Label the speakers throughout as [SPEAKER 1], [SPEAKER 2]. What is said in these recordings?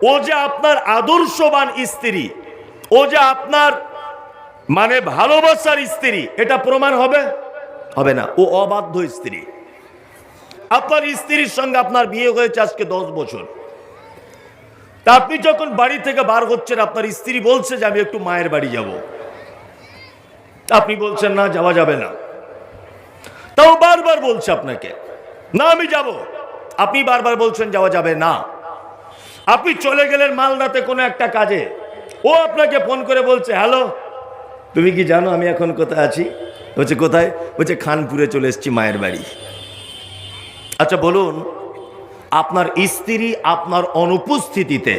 [SPEAKER 1] ও যে আপনার আদর্শবান স্ত্রী, ও যে আপনার মানে ভালোবাসার স্ত্রী, এটা প্রমাণ হবে? হবে না। ও অবাধ্য স্ত্রী। আপনার স্ত্রীর সঙ্গে আপনার বিয়ে হয়েছে আজকে 10 বছর। তা আপনি যখন বাড়ি থেকে বার হচ্ছেন, আপনার স্ত্রী বলছে যে আমি একটু মায়ের বাড়ি যাব, আপনি বলছেন না, যাওয়া যাবে না। তাও বারবার বলছে আপনাকে, না আমি যাব। আপনি বারবার বলছেন যাওয়া যাবে না। আপনি চলে গেলেন মালদাতে কোনো একটা কাজে, ও আপনাকে ফোন করে বলছে, হ্যালো, তুমি কি জানো আমি এখন কোথায় আছি? বলছে কোথায়? বলছে খানপুরে চলে এসেছি মায়ের বাড়ি। আচ্ছা বলুন, আপনার স্ত্রী আপনার অনুপস্থিতিতে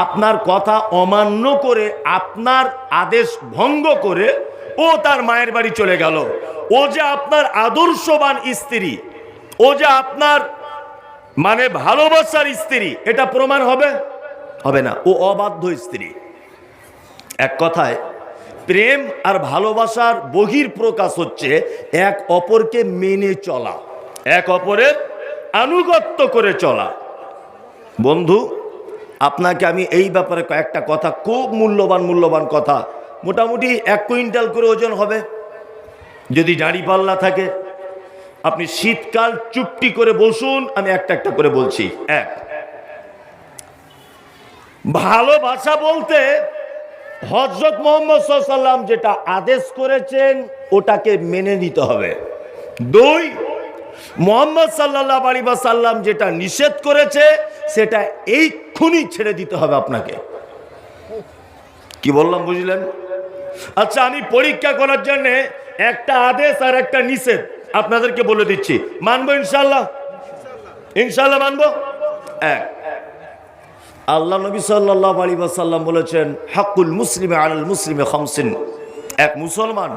[SPEAKER 1] আপনার কথা অমান্য করে, আপনার আদেশ ভঙ্গ করে ও তার মায়ের বাড়ি চলে গেল, ও যে আপনার আদর্শবান স্ত্রী, ও যে আপনার মানে ভালোবাসার স্ত্রী, এটা প্রমাণ হবে? হবে না। ও অবাধ্য স্ত্রী। এক কথায় প্রেম আর ভালোবাসার বহির প্রকাশ হচ্ছে এক অপরকে মেনে চলা, এক অপরের আনুগত্য করে চলা। বন্ধু, আপনাকে আমি এই ব্যাপারে কয়েকটা কথা, খুব মূল্যবান কথা, মোটামুটি 1 কুইন্টাল করে ওজন হবে যদি দাঁড়িপাল্লা থাকে। আপনি শীতকাল চুপটি করে বসুন, আমি একটা একটা করে বলছি। এক, ভালোবাসা বলতে হযরত মুহাম্মদ সাল্লাল্লাহু আলাইহি ওয়াসাল্লাম যেটা আদেশ করেছেন ওটাকে মেনে নিতে হবে। 2, মুহাম্মদ সাল্লাল্লাহু আলাইহি ওয়াসাল্লাম যেটা নিষেধ করেছে সেটা এইক্ষুনি ছেড়ে দিতে হবে আপনাকে। কি বললাম বুঝলেন? আচ্ছা, আমি পরীক্ষা করার জন্য একটা আদেশ আর একটা নিষেধ আপনাদেরকে বলে দিচ্ছি, মানবো ইনশাআল্লাহ? ইনশাআল্লাহ মানবো। এক, আল্লাহ নবী সাল্লাল্লাহু আলাইহি ওয়াসাল্লাম বলেছেন, হাক্কুল মুসলিমি আলাল মুসলিমি খামসিন। এক মুসলমান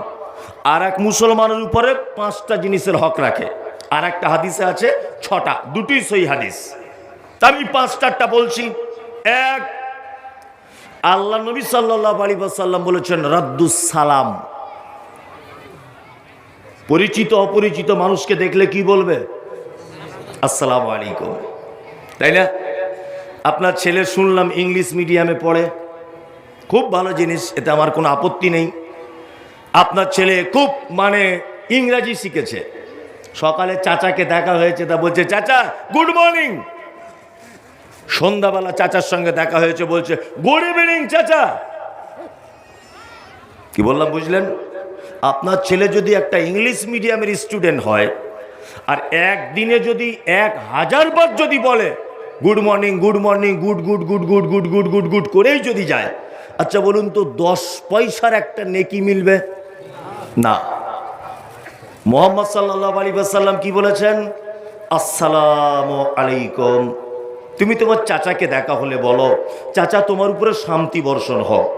[SPEAKER 1] আর এক মুসলমানের উপরে 5টা জিনিসের হক রাখে। আর একটা হাদিসে আছে 6টা, দুটোই সহিহ হাদিস। আমি 5টারটা বলছি। এক, আল্লাহ নবী সাল্লাল্লাহু আলাইহি ওয়াসাল্লাম বলেছেন রাদ্দুস সালাম। পরিচিত অপরিচিত মানুষকে দেখলে কি বলবে? আসসালামু আলাইকুম, তাই না? আপনার ছেলে শুনলাম ইংলিশ মিডিয়ামে পড়ে, খুব ভালো জিনিস, এতে আমার কোনো আপত্তি নেই। আপনার ছেলে খুব মানে ইংরাজি শিখেছে, সকালে চাচাকে দেখা হয়েছে, তা বলছে চাচা গুড মর্নিং। সন্ধ্যাবেলা চাচার সঙ্গে দেখা হয়েছে, বলছে গুড ইভিনিং চাচা। কি বললাম বুঝলেন? আপনার ছেলে যদি একটা ইংলিশ মিডিয়ামের স্টুডেন্ট হয় আর একদিনে যদি 1000 বার যদি বলে good morning good morning, good good good good good good good good করেই যদি যায়, আচ্ছা বলুন তো 10 পয়সার একটা নেকি মিলবে? না। মুহাম্মদ সাল্লাল্লাহু আলাইহি ওয়াসাল্লাম কি বলেছেন? আসসালামু আলাইকুম। তুমি তোমার চাচাকে দেখা হলে বলো, চাচা তোমার উপরে শান্তি বর্ষণ হোক।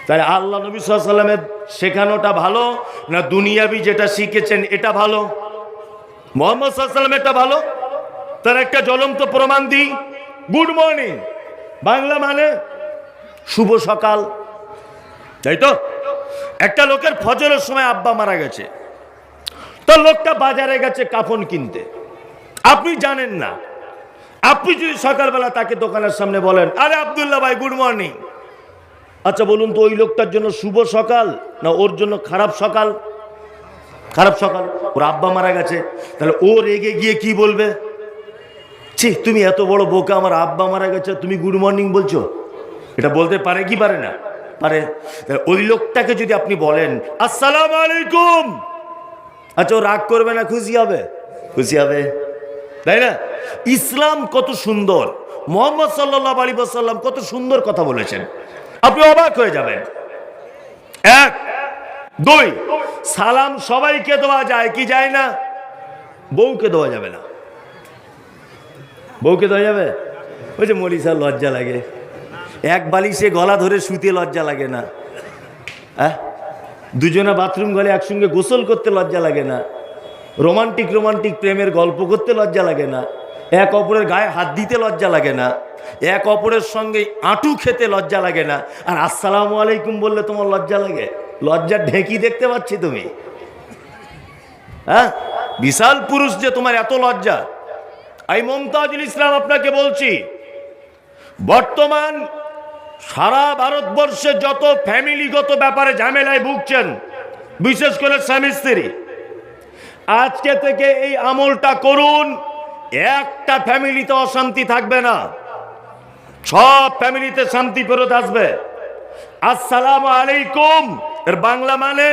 [SPEAKER 1] তাহলে আল্লাহ নবী সাল্লাল্লাহু আলাইহি ওয়াসাল্লামের শেখানোটা ভালো না দুনিয়াবি যেটা শিখেছেন এটা ভালো? মুহাম্মদ সাল্লাল্লাহু আলাইহি ওয়াসাল্লাম এটা ভালো। তার একটা জ্বলন্ত প্রমাণ দিই। গুড মর্নিং বাংলা মানে শুভ সকাল, তাই তো? একটা লোকের ফজরের সময় আব্বা মারা গেছে, তো লোকটা বাজারে গেছে কাফন কিনতে, আপনি জানেন না। আপনি যদি সকালবেলা তাকে দোকানের সামনে বলেন, আরে আব্দুল্লাহ ভাই গুড মর্নিং, আচ্ছা বলুন তো ওই লোকটার জন্য শুভ সকাল না ওর জন্য খারাপ সকাল? খারাপ সকাল। ওর আব্বা মারা গেছে, তাহলে ও রেগে গিয়ে কি বলবে? ছি, তুমি এত বড় বোকা, আমার আব্বা মারা গেছে তুমি গুড মর্নিং বলছো? এটা বলতে পারে কি পারে না? পারে। ওই লোকটাকে যদি আপনি বলেন আসসালামু আলাইকুম, আচ্ছা ও রাগ করবে না খুশি হবে? খুশি হবে, তাই না? ইসলাম কত সুন্দর, মুহাম্মদ সাল্লাল্লাহু আলাইহি ওয়াসাল্লাম কত সুন্দর কথা বলেছেন, আপনি অবাক হয়ে যাবেন। 1, 2, সালাম সবাইকে দেওয়া যায় কি যায় না? বউকে দেওয়া যাবে না। বউকে দেওয়া যাবে? ওই যে মরিসা লজ্জা লাগে, এক বালিশে গলা ধরে শুতে লজ্জা লাগে না? হ্যাঁ, দুজনে বাথরুম গলে একসঙ্গে গোসল করতে লজ্জা লাগে না? রোমান্টিক রোমান্টিক প্রেমের গল্প করতে লজ্জা লাগে না? এক অপরের গায়ে হাত দিতে লজ্জা লাগে না? এক অপরের সঙ্গে আঁটু খেতে লজ্জা লাগে না? আর আসসালামু আলাইকুম বললে তোমার লজ্জা লাগে? লজ্জার ঢেঁকি দেখতে পাচ্ছি তুমি? হ্যাঁ, বিশাল পুরুষ যে তোমার এত লজ্জা। আমি মুমতাজুল ইসলাম আপনাকে বলছি, বর্তমান সারা ভারতবর্ষে যত ফ্যামিলিগত ব্যাপারে ঝামেলায় ভুগছেন, বিশেষ করে স্বামী স্ত্রী, আজকে থেকে এই আমলটা করুন, একটা ফ্যামিলিতে অশান্তি থাকবে না, সব ফ্যামিলিতে শান্তি ফেরত আসবে। আসসালামু আলাইকুম এর বাংলা মানে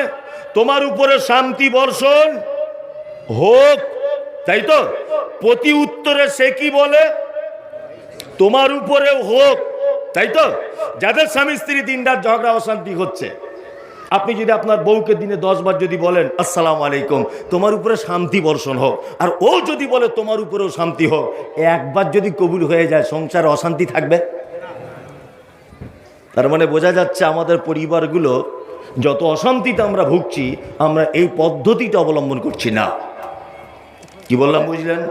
[SPEAKER 1] তোমার উপরে শান্তি বর্ষণ হোক, তাই তো? প্রতি উত্তরে সে কি বলে? তোমার উপরেও হোক, তাই তো? যাদের স্বামী স্ত্রী দিনরাত ঝগড়া অশান্তি হচ্ছে, আপনি যদি আপনার বউকে দিনে 10 বার যদি বলেন আসসালামু আলাইকুম, তোমার উপরে শান্তি বর্ষণ হোক, আর ও যদি বলে তোমার উপরেও শান্তি হোক, একবার যদি কবুল হয়ে যায়, সংসারে অশান্তি থাকবে? তার মানে বোঝা যাচ্ছে আমাদের পরিবারগুলো যত অশান্তিতে আমরা ভুগছি, আমরা এই পদ্ধতিটা অবলম্বন করছি না। কি বললাম বুঝলেন?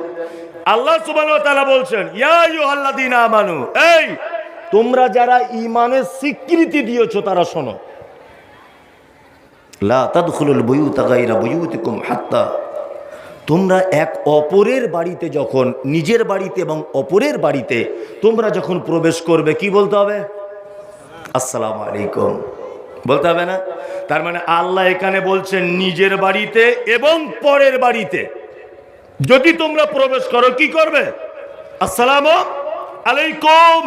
[SPEAKER 1] আল্লাহ সুবহানাহু ওয়া তাআলা বলছেন, ইয়া আইয়ুহাল্লাযীনা আমানু, এই তোমরা যারা ঈমানের স্বীকৃতি দিয়েছো তারা শোনো, লা তাদখুলুল বুয়ুতা গায়রা বুয়ুতিকুম হাত্তা, তোমরা এক অপরের বাড়িতে যখন, নিজের বাড়িতে এবং অপরের বাড়িতে তোমরা যখন প্রবেশ করবে, কি বলতে হবে? আসসালামু আলাইকুম বলতে হবে না? তার মানে আল্লাহ এখানে বলছেন নিজের বাড়িতে এবং পরের বাড়িতে যদি তোমরা প্রবেশ করো, কি করবে? আসসালামু আলাইকুম।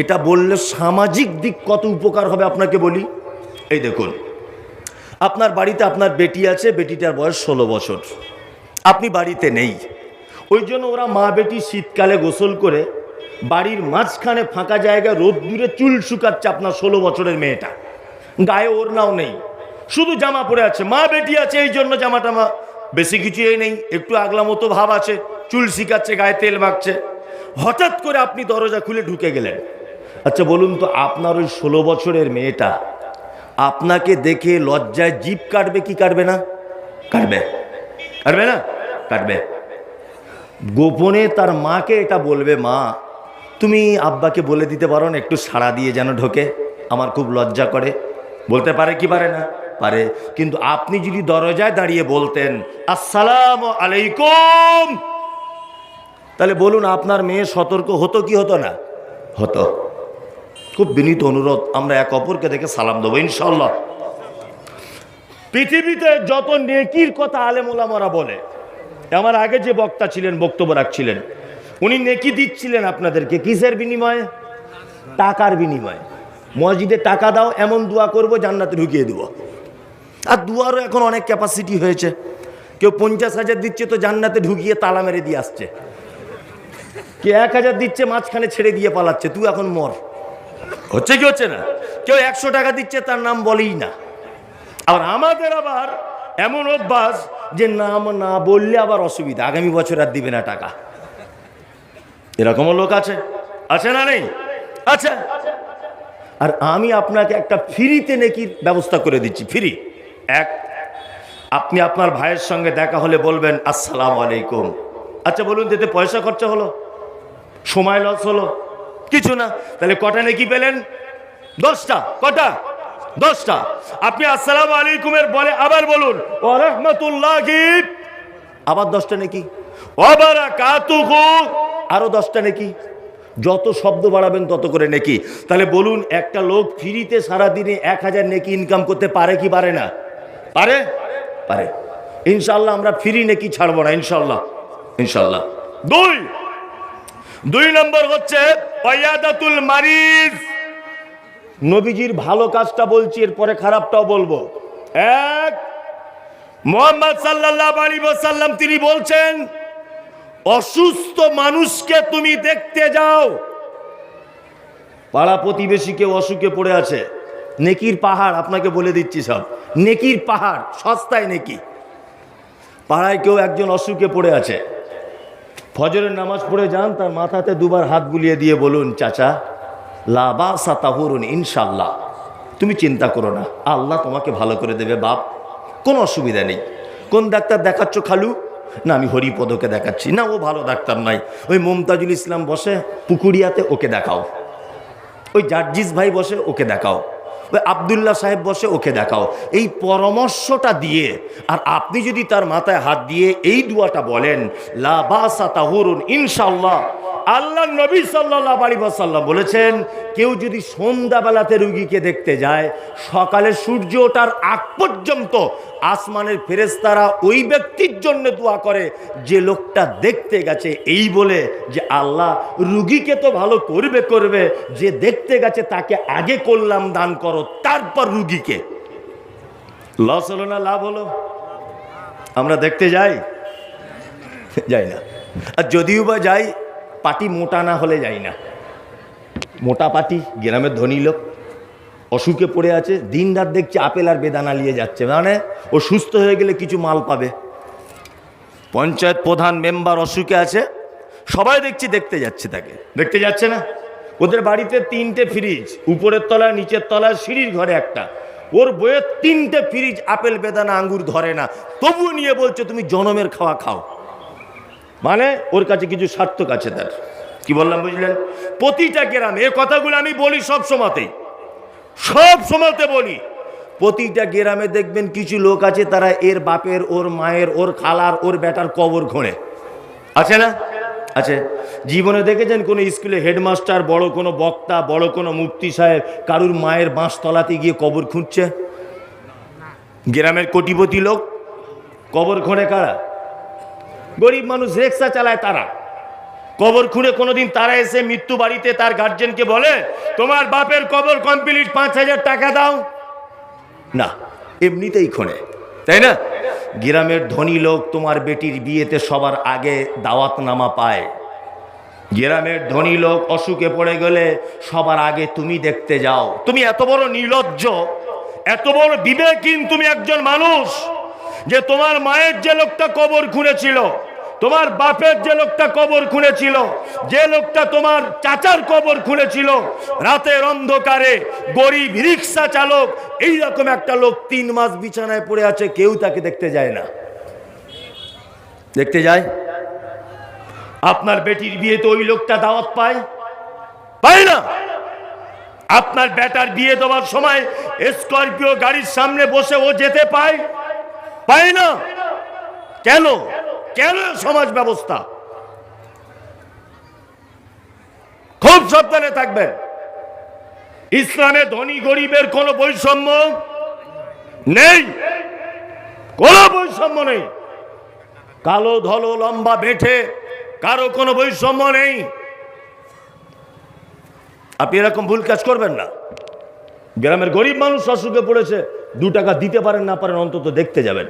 [SPEAKER 1] এটা বললে সামাজিক দিক কত উপকার হবে আপনাকে বলি। এই দেখুন, আপনার বাড়িতে আপনার বেটি আছে, বেটিটার বয়স 16 বছর, আপনি বাড়িতে নেই, ওই জন্য ওরা মা বেটি শীতকালে গোসল করে বাড়ির মাঝখানে ফাঁকা জায়গায় রোদ্দুরে চুল শুকাচ্ছে আপনার 16 বছরের মেয়েটা, গায়ে ওড়নাও নেই, শুধু জামা পরে আছে, মা বেটি আছে, এই জন্য জামাটা বেশি কিছুই নেই, একটু আগলা মতো ভাব আছে, চুল শিকাচ্ছে, গায়ে তেল মাখছে। হঠাৎ করে আপনি দরজা খুলে ঢুকে গেলেন। আচ্ছা বলুন তো, আপনার ওই 16 বছরের মেয়েটা আপনাকে দেখে লজ্জায় জিভ কাটবে কি কাটবে না? কাটবে, কাটবে না? কাটবে। গোপনে তার মাকে এটা বলবে, মা তুমি আব্বাকে বলে দিতে পারো না একটু সাড়া দিয়ে যেন ঢোকে, আমার খুব লজ্জা করে। বলতে পারে কি পারে না? পারে। কিন্তু আপনি যদি দরজায় দাঁড়িয়ে বলতেন আসসালামু আলাইকুম, তাহলে বলুন আপনার মেয়ে সতর্ক হতো কি হতো না? হতো। খুব বিনীত অনুরোধ, আমরা এক অপরকে দেখে সালাম দেবো ইনশাআল্লাহ। পৃথিবীতে যত নেকির কথা আলেম ওলামারা বলে, আমার আগে যে বক্তা ছিলেন, বক্তব্য রাখছিলেন, উনি নেকি দিচ্ছিলেন আপনাদেরকে কিসের বিনিময়ে? টাকার বিনিময়ে। মসজিদে টাকা দাও, এমন দোয়া করব জান্নাতে ঢুকিয়ে দেবো। আর দুয়ারও এখন অনেক ক্যাপাসিটি হয়েছে, কেউ 50,000 দিচ্ছে তো জান্নাতে ঢুকিয়ে তালা মেরে দিয়ে আসছে, কেউ 1000 দিচ্ছে মাঝখানে ছেড়ে দিয়ে পালাচ্ছে, তুই এখন মর। হচ্ছে কি হচ্ছে না? কেউ 100 টাকা দিচ্ছে, তার নাম বলেই না। আর আমাদের আবার এমন অভ্যাস যে নাম না বললে আবার অসুবিধা, আগামী বছর আর দিবে না টাকা। এরকমও লোক আছে, আছে না নেই? আচ্ছা, আর আমি আপনাকে একটা ফ্রিতে নেকির ব্যবস্থা করে দিচ্ছি, ফ্রি। এক, আপনি আপনার ভাইয়ের সঙ্গে দেখা হলে বলবেন আসসালামু আলাইকুম। আচ্ছা বলুন, যেতে পয়সা খরচা হলো, সময় লস হলো? কিছু না। তাহলে কটা নেকি পেলেন? 10টা। কটা? 10টা। আপনি আসসালামু আলাইকুমের বলে আবার বলুন ওয়া রাহমাতুল্লাহি, আবার 10টা নেকি। ওয়া বারাকাতুহু, আরো 10টা নেকি। যত শব্দ বাড়াবেন তত করে নেকি। তাহলে বলুন, একটা লোক ফ্রিতে সারাদিনে 1000 নেকি ইনকাম করতে পারে কি পারে না? পারে, পারে। ইনশাআল্লাহ আমরা ফ্রি নেকি ছাড়বো না, ইনশাআল্লাহ, ইনশাআল্লাহ। দুই নম্বর হচ্ছে ওয়ায়াদাতুল মারিজ। নবীজির ভালো কাজটা বলছি, এরপরে খারাপটাও বলবো। এক, মুহাম্মদ সাল্লাল্লাহু আলাইহি ওয়াসাল্লাম তিনি বলছেন, অসুস্থ মানুষকে তুমি দেখতে যাও। পাড়া প্রতিবেশী কেউ অসুখে পড়ে আছে, নেকির পাহাড়, আপনাকে বলে দিচ্ছি সব নেকির পাহাড়, সস্তায় নেকি। পাড়ায় কেউ একজন অসুখে পড়ে আছে, ফজরের নামাজ পড়ে যান, তার মাথাতে দুবার হাত বুলিয়ে দিয়ে বলুন, চাচা লা বাসা তাহুরুন ইনশাআল্লাহ, তুমি চিন্তা করো না, আল্লাহ তোমাকে ভালো করে দেবে বাপ, কোনো অসুবিধা নেই। কোন ডাক্তার দেখাচ্ছ খালু? না আমি হরিপদকে দেখাচ্ছি। না ও ভালো ডাক্তার নাই, ওই মুমতাজুল ইসলাম বসে পুকুরিয়াতে, ওকে দেখাও। ওই জার্জিস ভাই বসে, ওকে দেখাও। ওই আবদুল্লাহ সাহেব বসে, ওকে দেখাও। এই পরামর্শটা দিয়ে, আর আপনি যদি তার মাথায় হাত দিয়ে এই দুয়াটা বলেন লা বাসা তাহুরুন ইনশাআল্লাহ, আল্লাহ নবী সাল্লাল্লাহু আলাইহি ওয়াসাল্লাম বলেছেন, কেউ যদি সন্ধ্যাবেলাতে রুগীকে দেখতে যায়, সকালে সূর্য ওঠার আগ পর্যন্ত আসমানের ফেরেশতারা ওই ব্যক্তির জন্য দোয়া করে যে লোকটা দেখতে গেছে, এই বলে যে আল্লাহ রুগীকে তো ভালো করবে, যে দেখতে গেছে তাকে আগে কল্যাণ দান করো, তারপর রুগীকে। লস হলো না লাভ হলো? আমরা দেখতে যাই না, আর যদিও বা যাই পাটি মোটা না হলে যাই না। মোটা পাটি, গ্রামের ধনী লোক, অসুখে পড়ে আছে, দিন রাত দেখছি আপেল আর বেদানা নিয়ে যাচ্ছে, মানে ও সুস্থ হয়ে গেলে কিছু মাল পাবে। পঞ্চায়েত প্রধান মেম্বার অসুখে আছে, সবাই দেখছি দেখতে যাচ্ছে, তাকে দেখতে যাচ্ছে না। ওদের বাড়িতে 3টে ফ্রিজ, উপরের তলায় নিচের তলায়, সিঁড়ির ঘরে একটা। ওর বইয়ের 3টে ফ্রিজ, আপেল বেদানা আঙ্গুর ধরে না, তবুও নিয়ে বলছে তুমি জনমের খাওয়া খাও। মানে ওর কাছে কিছু সার্থক আছে তার। কি বললাম বুঝলেন? প্রতিটা গ্রামে এ কথাগুলো আমি বলি সব সময়তে বলি। প্রতিটা গ্রামে দেখবেন কিছু লোক আছে, তারা এর বাপের, ওর মায়ের, ওর খালার, ওর বেটার কবর খোঁড়ে। আছে না? আছে। জীবনে দেখেছেন কোনো স্কুলে হেডমাস্টার, বড় কোনো বক্তা, বড় কোনো মুফতি সাহেব কারুর মায়ের বাঁশতলাতে গিয়ে কবর খুঁড়ছে? গ্রামের কোটিপতি লোক কবর খোঁড়ে কারা? গরিব মানুষ রিক্সা চালায় তারা। কবর খুঁড়ে কোনোদিন তারা এসে মৃত্যু বাড়িতে তার গার্জেনকে বলে তোমার বাপের কবর কমপ্লিট, 5,000 টাকা দাও? না, এমনিতেই খোঁড়ে, তাই না? গ্রামের ধনী লোক তোমার বেটির বিয়েতে সবার আগে দাওয়াতনামা পায়। গ্রামের ধনী লোক অসুখে পড়ে গেলে সবার আগে তুমি দেখতে যাও। তুমি এত বড় নির্লজ্জ, এত বড় বিবেকহীন তুমি একজন মানুষ যে তোমার মায়ের যে লোকটা কবর খুঁড়েছিল, তোমার বাপের যে লোকটা কবর খুঁড়েছিল, যে লোকটা তোমার চাচার কবর খুঁড়েছিল, রাতের অন্ধকারে গরিব রিক্সা চালক, এইরকম একটা লোক 3 মাস বিছানায় পড়ে আছে, কেউ তাকে দেখতে যায় না। দেখতে যায়? আপনার বেটির বিয়েতে ওই লোকটা দাওয়াত পায় না? আপনার বেটার বিয়ে দেওয়ার সময় স্করপিও গাড়ির সামনে বসে ও যেতে পায় না? কেন সমাজ ব্যবস্থা? খুব সাবধানে থাকবেন। ইসলামে ধনী গরিবের কোনো বৈষম্য নেই, কোনো বৈষম্য নেই। কালো ধলো লম্বা বেঠে কারো কোনো বৈষম্য নেই। আপনি এরকম ভুল কাজ করবেন না। গ্রামের গরিব মানুষ অসুখে পড়েছে, 2 টাকা দিতে পারেন না পারেন, অন্তত দেখতে যাবেন।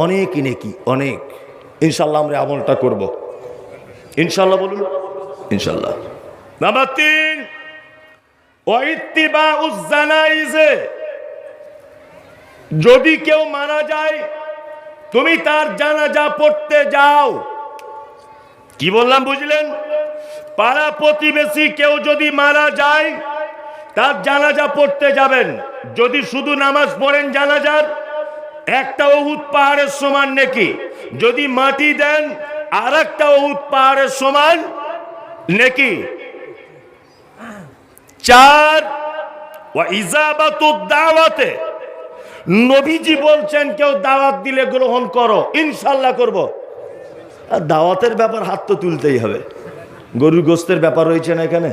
[SPEAKER 1] অনেক নেকি, অনেক। ইনশাল্লাহ আমরা আমলটা করব। ইনশাল্লাহ বলুন, ইনশাল্লাহ। নাম্বার 3, ওয়াইত্তিবাউজ জানাইজে। যদি কেউ মারা যায়, তুমি তার জানাজা পড়তে যাও। কি বললাম বুঝলেন? পাড়া প্রতিবেশী কেউ যদি মারা যায়, তার জানাজা পড়তে যাবেন। যদি শুধু নামাজ পড়েন জানাজার, একটা উহুদ পাহাড়ের সমান নেকি। যদি মাটি দেন, আর একটা উহুদ পাহাড়ের সমান নেকি। 4, ওয়া ইজাবাতুদ দাওয়াতে। নবীজি বলছেন কেউ দাওয়াত দিলে গ্রহণ করো। ইনশাল্লাহ করব। আর দাওয়াতের ব্যাপার হাত তো তুলতেই হবে। গরুর গোস্তের ব্যাপার রয়েছে না এখানে,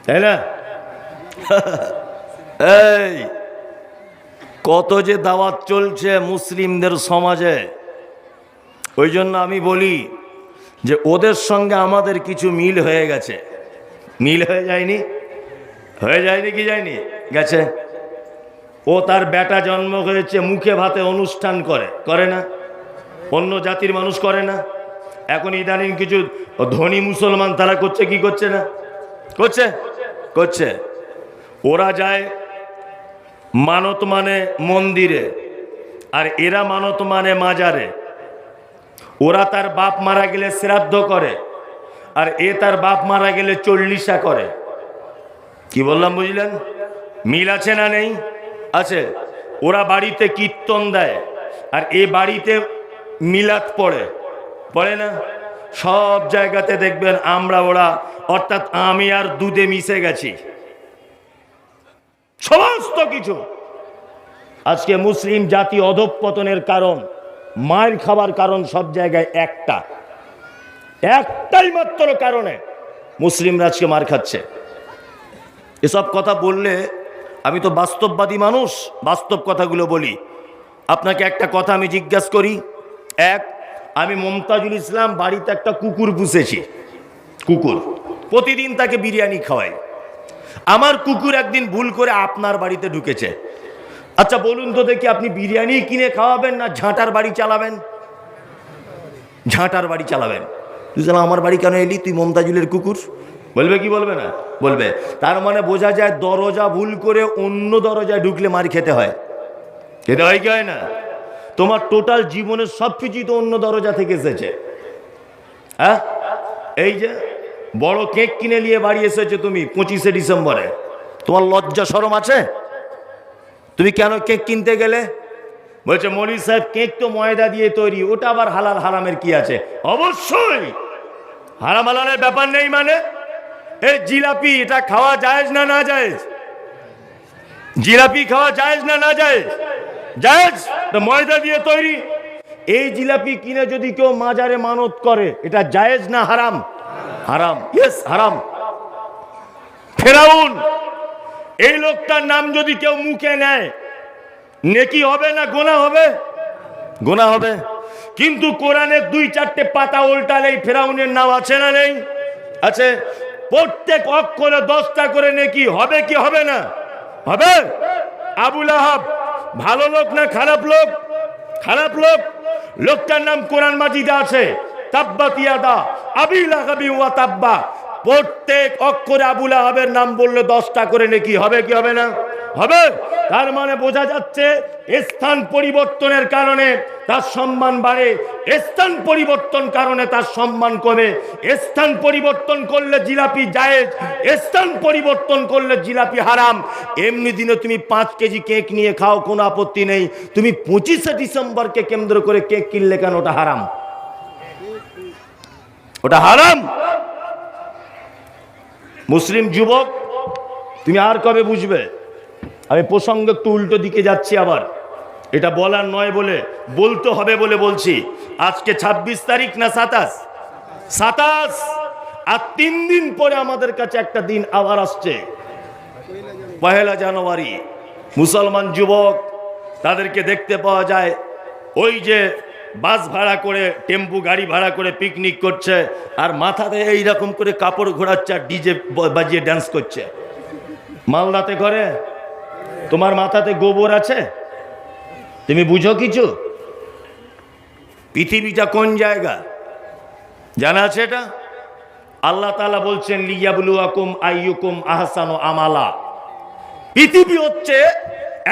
[SPEAKER 1] তাই না? এই কত যে দাওয়াত চলছে মুসলিমদের সমাজে। ওই জন্য আমি বলি যে ওদের সঙ্গে আমাদের কিছু মিল হয়ে গেছে। মিল হয়ে যায়নি কি যায়নি? গেছে। ও তার বেটা জন্ম হয়েছে, মুখে ভাতে অনুষ্ঠান করে না? অন্য জাতির মানুষ করে না? এখন ইদানিং কিছু ধনী মুসলমান তারা করছে কি করছে না? করছে। ওরা যায় মানত মানে মন্দিরে, আর এরা মানত মানে মাজারে। ওরা তার বাপ মারা গেলে শ্রাদ্ধ করে, আর এ তার বাপ মারা গেলে চল্লিশা করে। কি বললাম বুঝলেন? মিল আছে না নেই? আছে। ওরা বাড়িতে কীর্তন দেয়, আর এ বাড়িতে মিলাদ পড়ে না? সব জায়গাতে দেখবেন আমরা ওরা, অর্থাৎ আমি আর দুধে মিশে গেছি সমস্ত কিছু। আজকে মুসলিম জাতি অধঃপতনের কারণ, মায়ের খাবার কারণ সব জায়গায় একটা, একটাই মাত্র কারণে মুসলিমরা আজকে মার খাচ্ছে। এসব কথা বললে, আমি তো বাস্তববাদী মানুষ, বাস্তব কথাগুলো বলি। আপনাকে একটা কথা আমি জিজ্ঞাসা করি। আমি মমতাজুল ইসলাম বাড়িতে একটা কুকুর পুষেছি। কুকুর, প্রতিদিন তাকে বিরিয়ানি খাওয়াই। আমার কুকুর একদিন ভুল করে আপনার বাড়িতে ঢুকেছে। আচ্ছা বলুন তো দেখি, আপনি বিরিয়ানি কিনে খাওয়াবেন না ঝাঁটার বাড়ি চালাবেন? ঝাঁটার বাড়ি চালাবেন। তুই আমার বাড়ি কেন এলি? তুই মমতাজুলের কুকুর। বলবে কি বলবে না? বলবে। তার মানে বোঝা যায় দরজা ভুল করে অন্য দরজায় ঢুকলে মার খেতে হয়। খেতে হয় কি হয় না? তোমার টোটাল জীবনের সব কিছুই তো অন্য দরজা থেকে এসেছে। হ্যাঁ, এই যে বড় কেক কিনে নিয়ে বাড়ি এসেছে তুমি 25শে ডিসেম্বরে, তোমার লজ্জা শরম আছে? তুমি কেন কেক কিনতে গেলে? বলছে মৌলভী সাহেব কেক তো ময়দা দিয়ে তৈরি, ওটা আবার হালাল হারামের কি আছে? অবশ্যই হারাম হালালের ব্যাপার নেই। মানে এই জিলাপি, এটা খাওয়া জায়েজ না না জায়েজ? জিলাপি খাওয়া জায়েজ না না জায়েজ? জায়েজ। তো ময়দা দিয়ে তৈরি এই জিলাপি কিনে যদি কেউ মাজারে মানত করে, এটা জায়েজ না হারাম? হারাম। ইয়েস, হারাম। ফেরাউন, এই লোকটার নাম যদি কেউ মুখে নেয়, নেকি হবে না গোনা হবে? গোনা হবে। কিন্তু কোরআনের 2-4টে পাতা উল্টালেই ফেরাউনের নাম আছে না নেই? আছে। প্রত্যেক অক্ষরে 10টা করে নেকি হবে কি হবে না? হবে। আবুল আহাব ভালো লোক না খারাপ লোক? খারাপ লোক। লোকটার নাম কোরআন মাজিদে আছে, তাব্বাত ইয়াদা আবি লাহাবি ওয়া তাব্বা। প্রত্যেক অক্ষরে আবুল আহাবের নাম বললে 10টা করে নেকি হবে কি হবে না? হবে। তার মানে বোঝা যাচ্ছে স্থান পরিবর্তনের কারণে তার সম্মান বাড়ে, স্থান পরিবর্তন কারণে তার সম্মান কমে। স্থান পরিবর্তন করলে জিলাপি জায়েজ, স্থান পরিবর্তন করলে জিলাপি হারাম। এমনি দিনে তুমি 5 কেজি কেক নিয়ে খাও, কোনো আপত্তি নেই। তুমি 25শে ডিসেম্বরকে কেন্দ্র করে কেক কিনলে কেন? ওটা হারাম, ওটা হারাম। মুসলিম যুবক, তুমি আর কবে বুঝবে? আমি প্রসঙ্গ একটু উল্টো দিকে যাচ্ছি আবার। এটা বলার নয় বলে, বলতে হবে বলে বলছি। আজকে 26 তারিখ না 27? 27। আর 3 দিন পরে আমাদের কাছে একটা দিন আবার আসছে, 1 জানুয়ারি। মুসলমান যুবক, তাদেরকে দেখতে পাওয়া যায় ওই যে বাস ভাড়া করে, টেম্পু গাড়ি ভাড়া করে পিকনিক করছে, আর মাথাতে এইরকম করে কাপড় ঘোরাচ্ছে আর ডিজে বাজিয়ে ড্যান্স করছে। মালদাতে করে? তোমার মাথাতে গোবর আছে? তুমি বুঝো কিছু? পৃথিবীটা কোন জায়গা জানা আছে এটা? আল্লাহ তাআলা বলছেন লিয়াবলুয়াকুম আইয়ুকুম আহসানু আমালা। পৃথিবী হচ্ছে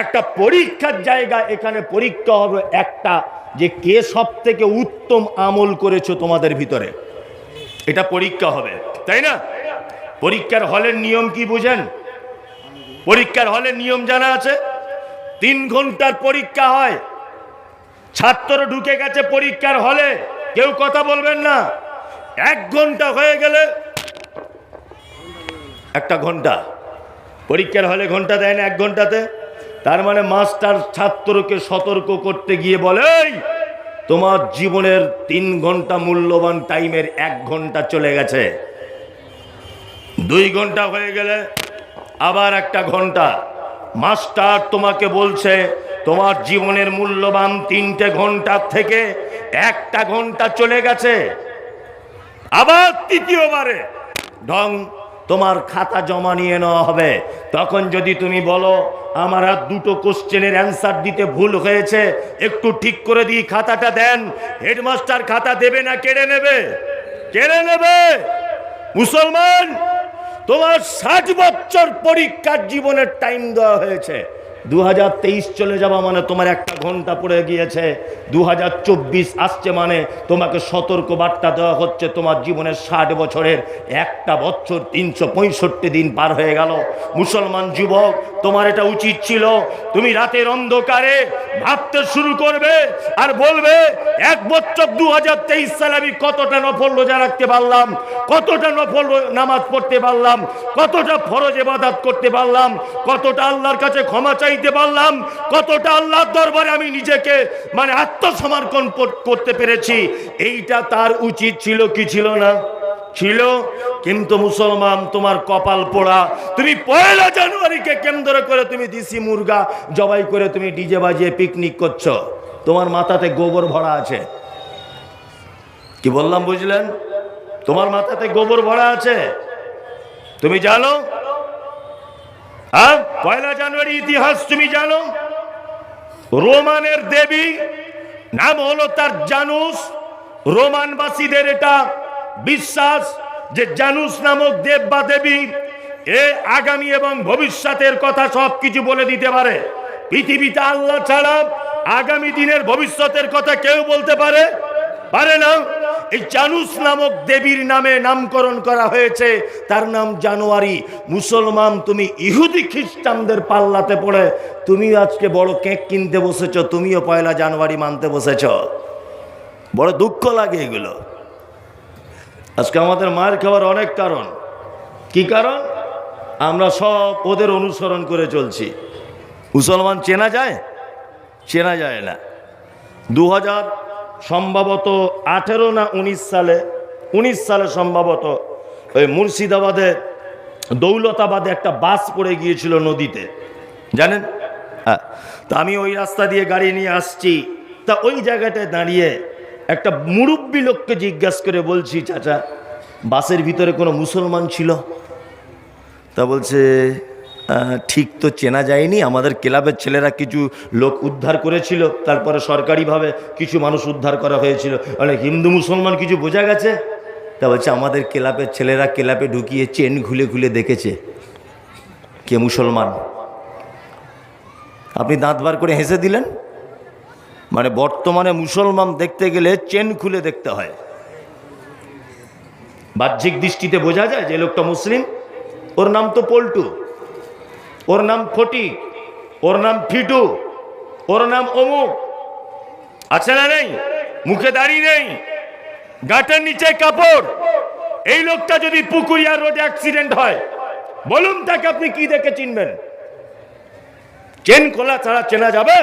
[SPEAKER 1] একটা পরীক্ষার জায়গা। এখানে পরীক্ষা হবে একটা, যে কে সব থেকে উত্তম আমল করেছো তোমাদের ভিতরে, এটা পরীক্ষা হবে, তাই না? পরীক্ষার হলের নিয়ম কি বুঝেন? পরীক্ষার হলের নিয়ম জানা আছে? 3 ঘন্টার পরীক্ষা হয়। ছাত্র ঢুকে গেছে পরীক্ষার হলে, কেউ কথা বলবেন না। 1 ঘন্টা হয়ে গেলে 1 ঘন্টা পরীক্ষার হলে ঘন্টা দেয় না 1 ঘন্টাতে। তার মানে মাস্টার ছাত্রকে সতর্ক করতে গিয়ে বলে, তোমার জীবনের 3 ঘন্টা মূল্যবান টাইমের 1 ঘন্টা চলে গেছে। 2 ঘন্টা হয়ে গেলে আবার 1 ঘন্টা। মাস্টার তোমাকে বলছে তোমার জীবনের মূল্যবান 3টে ঘন্টা থেকে 1টা ঘন্টা চলে গেছে। আবার 3য়বারে ঢং, তোমার খাতা জমা নিয়ে নেওয়া হবে। তখন যদি তুমি বলো আমার আর 2টো কোশ্চেনের অ্যান্সার দিতে ভুল হয়েছে, একটু ঠিক করে দিই, খাতাটা দেন। হেডমাস্টার খাতা দেবে না কেড়ে নেবে? কেড়ে নেবে। মুসলমান, তোমার 60 বছর পরীক্ষার জীবনের টাইম দেওয়া হয়েছে। 2023 চলে যাওয়া মানে তোমার 1টা ঘন্টা পড়ে গিয়েছে। 2024 আসছে মানে তোমাকে সতর্ক বার্তা দেওয়া হচ্ছে, তোমার জীবনের 60 বছরের 1টা বছর 365 দিন পার হয়ে গেল। মুসলমান যুবক, তোমার এটা উচিত ছিল তুমি রাতের অন্ধকারে ভাবতে শুরু করবে আর বলবে 1 বছর 2023 সালে আমি কতটা নফল রোজা রাখতে পারলাম, কতটা নফল নামাজ পড়তে পারলাম, কতটা ফরজ ইবাদত করতে পারলাম, কতটা আল্লাহর কাছে ক্ষমা চাই বুঝাইতে পারলাম কতটা আল্লাহর দরবারে আমি নিজেকে মানে আত্মসমর্পণ করতে পেরেছি। এইটা তার উচিত ছিল কি ছিল না? ছিল। কিন্তু মুসলমান, তোমার কপাল পোড়া, তুমি 1 জানুয়ারিকে কেন্দ্র করে তুমি দেশি মুরগা জবাই করে তুমি ডিজে বাজিয়ে পিকনিক করছো, তোমার মাথাতে গোবর ভরা আছে। কি বললাম বুঝলেন? তোমার মাথাতে গোবর ভরা আছে। তুমি জানো? হ্যাঁ, 1 জানুয়ারি ইতিহাস তুমি জানো? রোমানের দেবী নাম হলো তার জানুস। রোমানবাসীদের এটা বিশ্বাস যে জানুস নামক দেব বা দেবী এ আগামী এবং ভবিষ্যতের কথা সবকিছু বলে দিতে পারে। পৃথিবীতে আল্লাহ ছাড়া আগামী দিনের ভবিষ্যতের কথা কেউ বলতে পারে না। এই জানুস নামক দেবীর নামে নামকরণ করা হয়েছে, তার নাম জানুয়ারি। মুসলমান, তুমি ইহুদি খ্রিস্টানদের পাল্লাতে পড়ে তুমি আজকে বড় কেক কিনতে বসেছ, তুমিও 1 জানুয়ারি মানতে বসেছ। বড় দুঃখ লাগে এগুলো। আজকে আমাদের মার খাওয়ার অনেক কারণ। কি কারণ? আমরা সব ওদের অনুসরণ করে চলছি। মুসলমান চেনা যায়? চেনা যায় না। 2000 সম্ভবত 18 না 19 সালে সম্ভবত ওই মুর্শিদাবাদে দৌলতাবাদে একটা বাস পড়ে গিয়েছিল নদীতে, জানেন? হ্যাঁ। তা আমি ওই রাস্তা দিয়ে গাড়ি নিয়ে আসছি, তা ওই জায়গাটায় দাঁড়িয়ে একটা মুরব্বী লোককে জিজ্ঞাসা করে বলছি, চাচা বাসের ভিতরে কোনো মুসলমান ছিল? তা বলছে ঠিক তো চেনা যায়নি, আমাদের ক্লাবের ছেলেরা কিছু লোক উদ্ধার করেছিল, তারপরে সরকারিভাবে কিছু মানুষ উদ্ধার করা হয়েছিল, মানে হিন্দু মুসলমান কিছু বোঝা গেছে। তা বলছে আমাদের ক্লাবের ছেলেরা ক্লাবে ঢুকিয়ে চেন খুলে খুলে দেখেছে কে মুসলমান। আপনি দাঁত বার করে হেসে দিলেন। মানে বর্তমানে মুসলমান দেখতে গেলে চেন খুলে দেখতে হয়। বাহ্যিক দৃষ্টিতে বোঝা যায় যে লোকটা মুসলিম। ওর নাম তো পল্টু, ওর নাম ফটিক, ওর নাম ফিটু, ওর নাম অমুক, আছে না নেই? মুখে দাড়ি নেই, গাঁটের নিচে কাপড়। এই লোকটা যদি পুকুরিয়া রোডে অ্যাক্সিডেন্ট হয়, বলুন তাকে আপনি কি দেখে চিনবেন? চেন খোলা ছাড়া চেনা যাবে?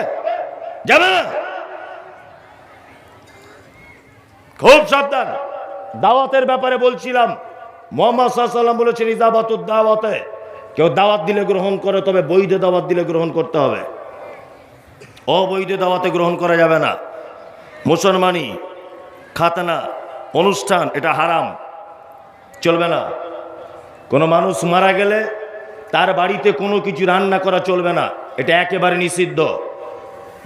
[SPEAKER 1] যাবে না। খুব সাবধান। দাওয়াতের ব্যাপারে বলছিলাম, মুহাম্মদ সাল্লাল্লাহু আলাইহি ওয়াসাল্লাম বলেছেন ইজাবাতুদ দাওয়াতে, কেউ দাওয়াত দিলে গ্রহণ করে, তবে বৈধ দাওয়াত দিলে গ্রহণ করতে হবে, অবৈধ দাওয়াতে গ্রহণ করা যাবে না। মুসলমানি খাতনা অনুষ্ঠান এটা হারাম, চলবে না। কোনো মানুষ মারা গেলে তার বাড়িতে কোনো কিছু রান্না করা চলবে না, এটা একেবারে নিষিদ্ধ।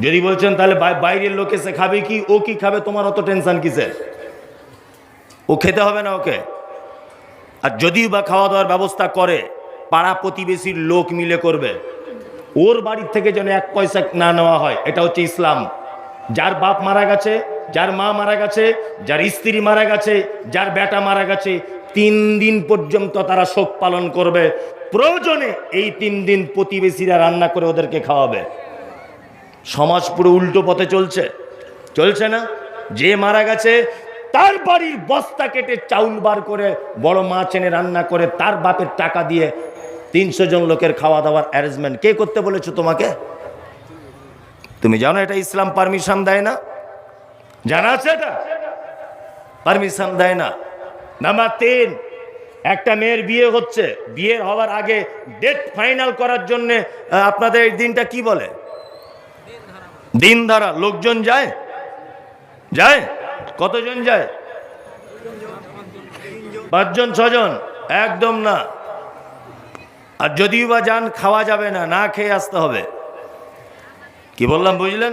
[SPEAKER 1] যদি বলছেন তাহলে বাইরের লোক এসে খাবে কি, ও কি খাবে, তোমার অত টেনশন কিসের? ও খেতে হবে না ওকে। আর যদিও বা খাওয়া দাওয়ার ব্যবস্থা করে, পাড়া প্রতিবেশীর লোক মিলে করবে। ওর বাড়ির থেকে যেন 1 পয়সা না নেওয়া হয়, এটা হচ্ছে ইসলাম। যার বাপ মারা গেছে, যার মা মারা গেছে, যার স্ত্রী মারা গেছে, যার বেটা মারা গেছে, 3 দিন পর্যন্ত তারা শোক পালন করবে। প্রয়োজনে এই 3 দিন প্রতিবেশীরা রান্না করে ওদেরকে খাওয়াবে। সমাজ পুরো উল্টো পথে চলছে না? যে মারা গেছে তার বাড়ির বস্তা কেটে চাউল বার করে বড় মাছ এনে রান্না করে তার বাপের টাকা দিয়ে 300 জন লোকের খাওয়া দাওয়ার অ্যারেঞ্জমেন্ট কে করতে বলেছো তোমাকে? তুমি জানো এটা ইসলাম পারমিশন দেয় না? জানা আছে এটা? পারমিশন দেয় না। নাম্বার 3, একটা মেয়ের বিয়ে হচ্ছে, বিয়ের হওয়ার আগে ডেট ফাইনাল করার জন্য আপনাদের এই দিনটা কি বলে? দিন ধারা। লোকজন যায়? কতজন যায়? 5 জন 6 জন? একদম না। আর যদিও বা যান, খাওয়া যাবে না, না খেয়ে আসতে হবে। কি বললাম বুঝলেন?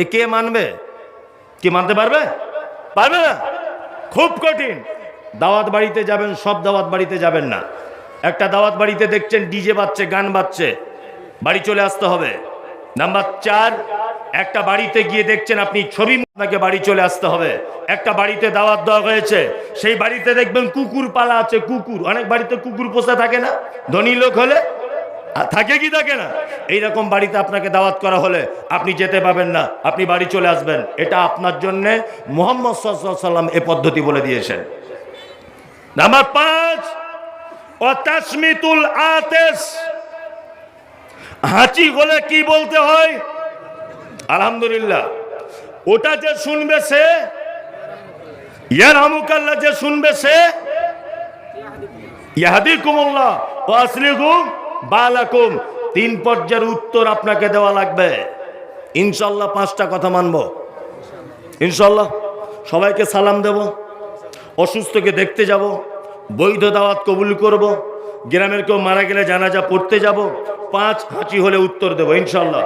[SPEAKER 1] এ কে মানবে? কি মানতে পারবে না। খুব কঠিন। দাওয়াত বাড়িতে যাবেন, সব দাওয়াত বাড়িতে যাবেন না। একটা দাওয়াত বাড়িতে দেখছেন ডিজে বাজছে, গান বাজছে, বাড়ি চলে আসতে হবে। নাম্বার 4, একটা বাড়িতে গিয়ে দেখছেন আপনি ছবি, আপনাকে বাড়ি চলে আসতে হবে। একটা বাড়িতে দাওয়াত দেওয়া হয়েছে, সেই বাড়িতে দেখবেন কুকুর পালা আছে, কুকুর। অনেক বাড়িতে কুকুর পোষা থাকে না? ধনী লোক হলে থাকে কি থাকে না? এইরকম বাড়িতে আপনাকে দাওয়াত করা হলে আপনি যেতে পাবেন না, আপনি বাড়ি চলে আসবেন। এটা আপনার জন্য মুহাম্মদ সাল্লাল্লাহু আলাইহি ওয়াসাল্লাম এই পদ্ধতি বলে দিয়েছেন। নাম্বার 5, ওয়া তাসমিতুল আতিস, হাঁচি হলে কি বলতে হয়? আলহামদুলিল্লাহ। ওটা যে শুনবে সে, ইয়ারহামুকাল্লাহ যে শুনবে সে, ইয়াহদিকুমুল্লাহ ওয়া আসলিহু বালাকুম, 3 পর্যায়ের উত্তর আপনাকে দেওয়া লাগবে। ইনশাআল্লাহ 5টা কথা মানব ইনশাআল্লাহ। সবাইকে সালাম দেব, অসুস্থকে দেখতে যাব, বৈধ দাওয়াত কবুল করব, গ্রামের কেউ মারা গেলে জানাজা পড়তে যাব, 5 হাঁচি হলে উত্তর দেব ইনশাআল্লাহ।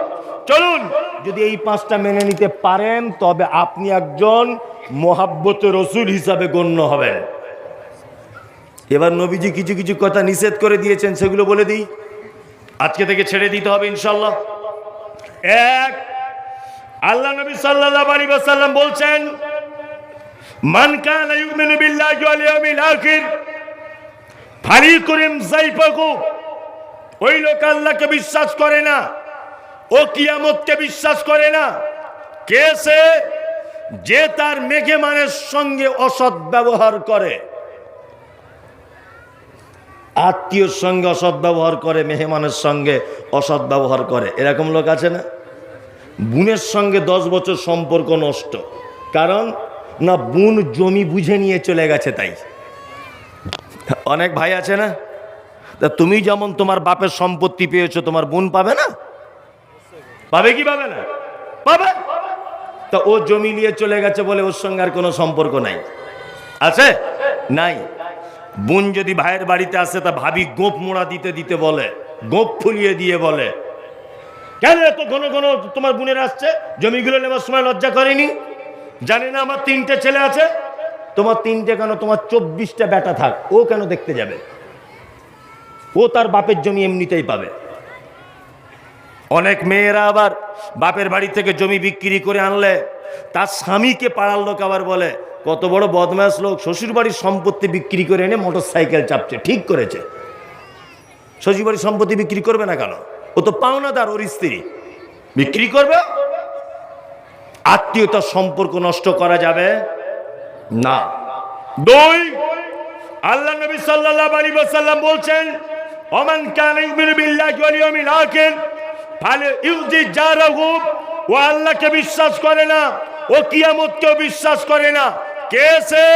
[SPEAKER 1] চলুন, যদি এই 5টা মেনে নিতে পারেন তবে আপনি একজন মোহাব্বতে রসুল হিসাবে গণ্য হবেন। এবার নবীজি কিছু কিছু কথা নিষেধ করে দিয়েছেন, সেগুলো বলে দিই। আজকে থেকে ছেড়ে দিতে হবে ইনশাআল্লাহ। 1, আল্লাহ নবী সাল্লাল্লাহু আলাইহি ওয়াসাল্লাম বলছেন, মান কানা ইউমিনু বিল্লাহি ওয়াল ইয়াউমিল আখির ফালিকুরিম যায়ফাহু। ওই লোক আল্লাহকে বিশ্বাস করে না, ও কিয়ামতকে বিশ্বাস করে না। কে সে? যে তার মেহমানের সঙ্গে অসৎ ব্যবহার করে, আত্মীয়র সঙ্গে অসৎ ব্যবহার করে, মেহমানের সঙ্গে অসৎ ব্যবহার করে। এরকম লোক আছে না? বোনের সঙ্গে 10 বছর সম্পর্ক নষ্ট, কারণ না বোন জমি বুঝে নিয়ে চলে গেছে তাই। অনেক ভাই আছে না, তা তুমি যেমন তোমার বাপের সম্পত্তি পেয়েছো, তোমার বোন পাবে না? পাবে কি পাবে না? পাবে। তা ও জমি নিয়ে চলে গেছে বলে ওর সঙ্গে আর কোনো সম্পর্ক নাই, আছে? নাই। বোন যদি ভাইয়ের বাড়িতে আসে তা ভাবি গোপ মোড়া দিতে দিতে বলে, গোপ ফুলিয়ে দিয়ে বলে, কেন এত ঘন ঘন তোমার বোনের আসছে, জমিগুলো নেওয়ার সময় লজ্জা করেনি? জানি না আমার 3টে ছেলে আছে? তোমার 3টে কেন, তোমার 24টা বেটা থাক, ও কেন দেখতে যাবে? ও তার বাপের জমি এমনিতেই পাবে। অনেক মেয়েরা আবার বাপের বাড়ি থেকে জমি বিক্রি করে আনলে তার স্বামীকে পাড়ার লোক আবার বলে, কত বড় বদমাশ লোক, শ্বশুর বাড়ির সম্পত্তি বিক্রি করে এনে মোটরসাইকেল চাপছে, ঠিক করেছে। শ্বশুর বাড়ির সম্পত্তি বিক্রি করবে না কেন? ও তো পাওনাদার, ওর স্ত্রী, বিক্রি করবে। আত্মীয়তার সম্পর্ক নষ্ট করা যাবে না। 2, আল্লাহ নবী সাল্লাল্লাহু আলাইহি ওয়াসাল্লাম বলছেন, ওমান কানা ইউমিনু বিল্লাহি ওয়াল ইয়াউমিল আখির ফালইউজি জারাহু। ও আল্লাহকে বিশ্বাস করে না, ও কিয়ামতকেও বিশ্বাস করে না। কে সে?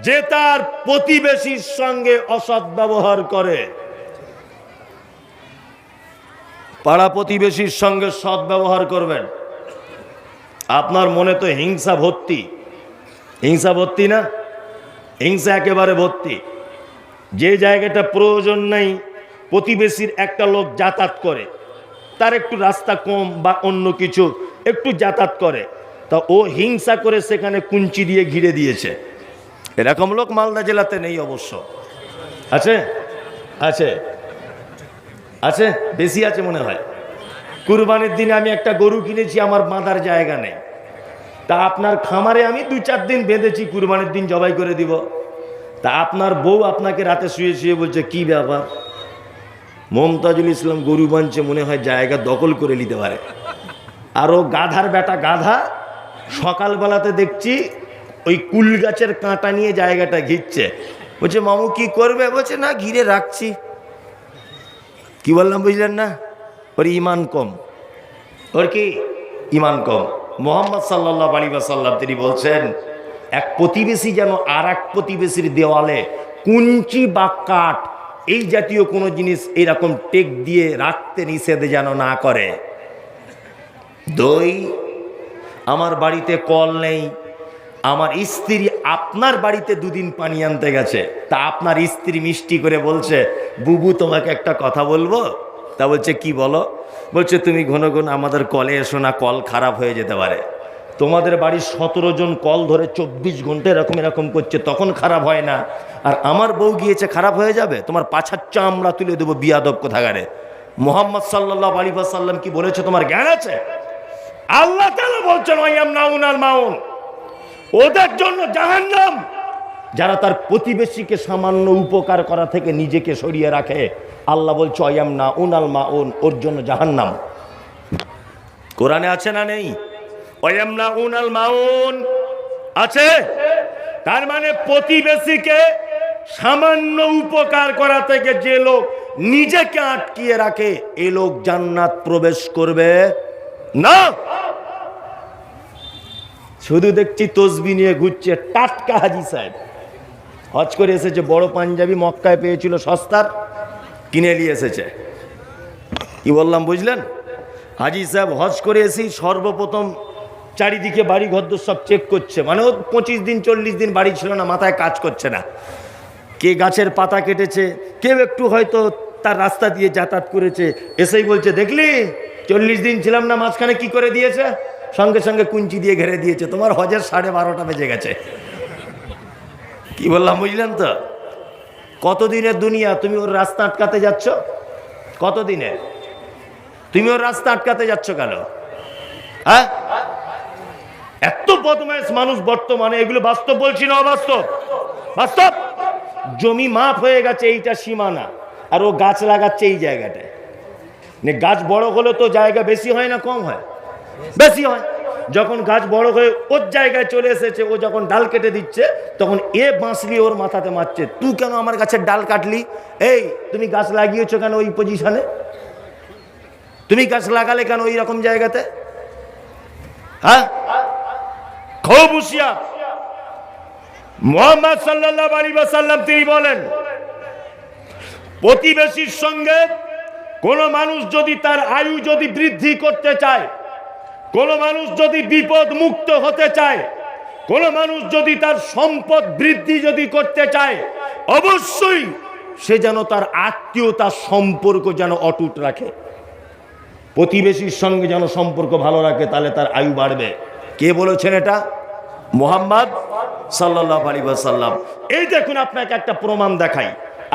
[SPEAKER 1] যে তার প্রতিবেশীর সঙ্গে অসৎ ব্যবহার করে। পাড়া প্রতিবেশীর সঙ্গে সৎ ব্যবহার করবেন। আপনার মনে তো হিংসা ভর্তি, হিংসা ভর্তি না? হিংসা একেবারে ভর্তি। যে জায়গাটা প্রয়োজন নেই, প্রতিবেশীর একটা লোক যাতায়াত করে, তার একটু রাস্তা কম বা অন্য কিছু একটু যাতায়াত করে, তা ও হিংসা করে সেখানে কুঞ্চি দিয়ে ঘিরে দিয়েছে। এরকম লোক মালদা জেলাতে নেই অবশ্য, আছে? আছে, আছে, বেশি আছে মনে হয়। কুরবানির দিনে আমি একটা গরু কিনেছি, আমার বাঁধার জায়গা নেই, তা আপনার খামারে আমি 2-4 দিন বেঁধেছি, কুরবানির দিন জবাই করে দিব। তা আপনার বউ আপনাকে রাতে শুয়ে শুয়ে বলছে, কি ব্যাপার? মমতাজুল ইসলাম গরু বানছে, মনে হয় জায়গা দখল করে নিতে পারে। আর ও গাধার বেটা গাধা, সকালবেলাতে দেখছি ওই কুল গাছের কাঁটা নিয়ে জায়গাটা ঘিরছে। বলছে, মামু কি করবে? বলছে, না ঘিরে রাখছি। কি বললাম বুঝলেন না? ওর ইমান কম। ওর কি ইমান কম। মুহাম্মদ সাল্লাল্লাহু আলাইহি ওয়াসাল্লাম তিনি বলছেন, এক প্রতিবেশী যেন আর এক প্রতিবেশীর দেওয়ালে কুঞ্চি বা কাঠ এই জাতীয় কোনো জিনিস এরকম টেক দিয়ে রাখতে নিষেধ যেন না করে। 2, আমার বাড়িতে কল নেই, আমার স্ত্রী আপনার বাড়িতে 2 দিন পানি আনতে গেছে, তা আপনার স্ত্রী মিষ্টি করে বলছে, বুবু তোমাকে একটা কথা বলবো। তা বলছে, কি বলো? বলছে, তুমি ঘন ঘন আমাদের কলে এসো না, কল খারাপ হয়ে যেতে পারে। তোমাদের বাড়ির 17 জন কল ধরে 24 ঘন্টা এরকম এরকম করছে, তখন খারাপ হয় না, আর আমার বউ গিয়েছে খারাপ হয়ে যাবে? তোমার পাছার চামড়া তুলে দেবো, বিয়াদব কোথাকারে। মুহাম্মদ সাল্লাল্লাহু আলাইহি ওয়াসাল্লাম কি বলেছে তোমার জ্ঞান আছে? আল্লাহ তাআলা বলছেন, ওয়ায়ামনাউনাল মাউন, ওদের জন্য জাহান্নাম। যারা তার প্রতিবেশীকে সামান্য উপকার করা থেকে নিজেকে সরিয়ে রাখে, আল্লাহ বলছে ওয়ায়ামনাউনাল মাউন, ওর জন্য জাহান্নাম। কোরআনে আছে না নেই? ওয়ায়ামনাউনাল মাউন আছে। তার মানে প্রতিবেশীকে সামান্য উপকার করা থেকে যে লোক নিজেকে আটকিয়ে রাখে এ লোক জান্নাত প্রবেশ করবে না। শুধু দেখছি তসবি নিয়ে ঘুরছে টাটকা হাজি সাহেব, হজ করে এসেছে, বড় পাঞ্জাবি মক্কায় পেয়েছিল সস্তার, কিনে নিয়ে এসেছে। কি বললাম বুঝলেন? হাজি সাহেব হজ করে এসেই সর্বপ্রথম চারিদিকে বাড়ি ঘর সব চেক করছে, মানে ও 25 দিন 40 দিন বাড়ি ছিল না, মাথায় কাজ করছে না। কে গাছের পাতা কেটেছে, কেউ একটু হয়তো তার রাস্তা দিয়ে যাতায়াত করেছে, এসেই বলছে দেখলি 40 দিন ছিলাম না, মাঝখানে কি করে দিয়েছে, সঙ্গে সঙ্গে কুঞ্চি দিয়ে ঘেরে দিয়েছে, তোমার হজের 12:30 বেজে গেছে। কি বললাম বুঝলেন তো? কতদিনের দুনিয়া, তুমি ওর রাস্তা আটকাতে যাচ্ছ? কতদিনের? তুমি ওর রাস্তা আটকাতে যাচ্ছ কেন? হ্যাঁ, এত বদমাইশ মানুষ বর্তমানে। এগুলো বাস্তব বলছি না অবাস্তব? বাস্তব। জমি মাপ হয়ে গেছে, এইটা সীমানা, আর ও গাছ লাগাচ্ছে এই জায়গাটায়। গাছ বড় হলে তো জায়গা বেশি হয় না কম হয়? বেশি হয়। যখন গাছ বড় হয়ে ওর জায়গায় চলে এসেছে, ও যখন ডাল কেটে দিচ্ছে, তখন এ বাঁশলি ওর মাথাতে মারছে, তুই কেন আমার গাছের ডাল কাটলি? এই তুমি গাছ লাগিয়েছো কেন ওই পজিশনে? তুমি গাছ লাগালে কেন ওই রকম জায়গাতে? হ্যাঁ, খুব হুঁশিয়ার। মুহাম্মদ সাল্লাল্লাহু আলাইহি ওয়াসাল্লাম তিনি বলেন, প্রতিবেশীর সঙ্গে কোন মানুষ যদি তার আয়ু যদি বৃদ্ধি করতে চায়, কোন মানুষ যদি বিপদ মুক্ত হতে চায়, কোন মানুষ যদি তার সম্পদ বৃদ্ধি যদি করতে চায়, অবশ্যই সে যেন তার আত্মীয়তার সম্পর্ক যেন অটুট রাখে, প্রতিবেশীর সঙ্গে যেন সম্পর্ক ভালো রাখে, তাহলে তার আয়ু বাড়বে। কে বলেছেন এটা? মুহাম্মদ সাল্লাল্লাহু আলাইহি ওয়াসাল্লাম। এই দেখুন, আপনাকে একটা প্রমাণ দেখাই।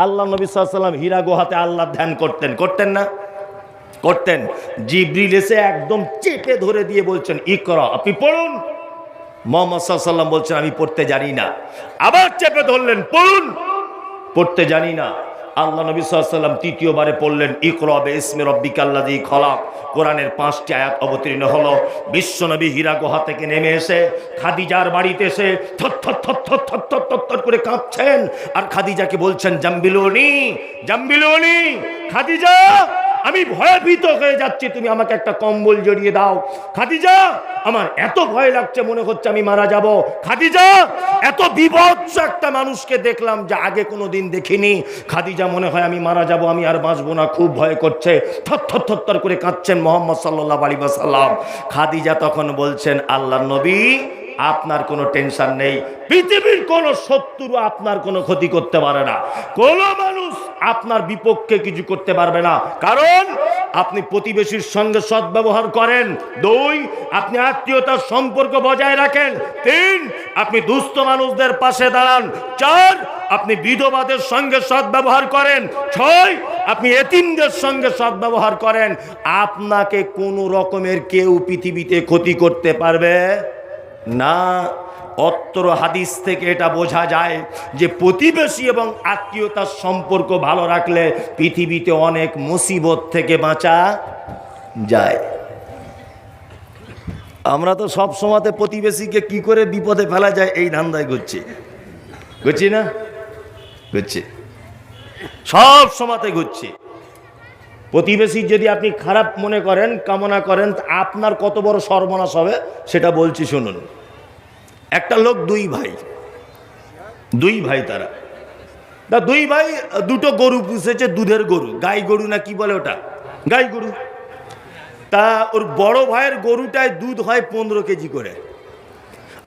[SPEAKER 1] আল্লাহ নবী সাল্লাল্লাহু আলাইহি ওয়াসাল্লাম হীরা গুহাতে আল্লাহ ধ্যান করতেন, করতেন না? করতেন। জিবরিল এসে একদম চেপে ধরে দিয়ে বলছেন ইকরা, আপনি পড়ুন। মুহাম্মদ সাল্লাল্লাহু আলাইহি ওয়াসাল্লাম বলছেন আমি পড়তে জানি না। আবার চেপে ধরলেন, পড়ুন। পড়তে জানি না। আল্লাহ নবী সাল্লাল্লাহু আলাইহি ওয়াসাল্লাম তৃতীয়বারে পড়লেন ইকরা বিসমি রাব্বিকাল্লাযী খলাক। কোরআনের 5টি আয়াত অবতীর্ণ হলো। বিশ্বনবী হীরা গুহা থেকে নেমে এসে খাদিজার বাড়িতে এসে থরথর থরথর থরথর থরথর করে কাঁপছেন, আর খাদিজাকে বলছেন জাম্বিলুনি, জাম্বিলুনি, খাদিজা আমি ভয়ভীত হয়ে যাচ্ছি, তুমি আমাকে একটা কম্বল জড়িয়ে দাও। খাদিজা আমার এত ভয় লাগছে, মনে হচ্ছে আমি মারা যাব। খাদিজা এত বিভৎস একটা মানুষকে দেখলাম যা আগে কোনোদিন দেখিনি। খাদিজা মনে হয় আমি মারা যাব, আমি আর বাঁচবো না, খুব ভয় করছে। থরথর থরথর করে কাঁদছেন মুহাম্মদ সাল্লাল্লাহু আলাইহি ওয়াসাল্লাম। খাদিজা তখন বলছেন আল্লাহর নবী আপনার কোনো টেনশন নেই, পৃথিবীর কোন শত্রু আপনার কোনো ক্ষতি করতে পারে না, কোন মানুষ আপনার বিপক্ষে কিছু করতে পারবে না, কারণ আপনি প্রতিবেশীর সঙ্গে সদ্ব্যবহার করেন। 2 আপনি আত্মীয়তার সম্পর্ক বজায় রাখেন। 3 আপনি দুস্থ মানুষদের পাশে দাঁড়ান। 4 আপনি বিধবাদের সঙ্গে সদ্ব্যবহার করেন। 6 আপনি এতিমদের সঙ্গে সদ্ব্যবহার করেন। আপনাকে কোনো রকমের কেউ পৃথিবীতে ক্ষতি করতে পারবে না। অত্র হাদিস থেকে এটা বোঝা যায় যে প্রতিবেশী এবং আত্মীয়তার সম্পর্ক ভালো রাখলে পৃথিবীতে অনেক মুসিবত থেকে বাঁচা যায়। আমরা তো সব সময়তে প্রতিবেশীকে কি করে বিপদে ফেলা যায় এই ধান্দায় ঘুরছি, ঘুরছি না? ঘুরছি, সব সময়তে ঘুরছি। প্রতিবেশী যদি আপনি খারাপ মনে করেন, কামনা করেন, আপনার কত বড় সর্বনাশ হবে সেটা বলছি শুনুন। একটা লোক 2 ভাই, 2 ভাই, তারা 2 ভাই দুটো গরু পুষেছে, দুধের গরু, গাই গরু না কি বলে ওটা, গাই গরু। তা ওর বড় ভাইয়ের গরুটায় দুধ হয় 15 কেজি করে,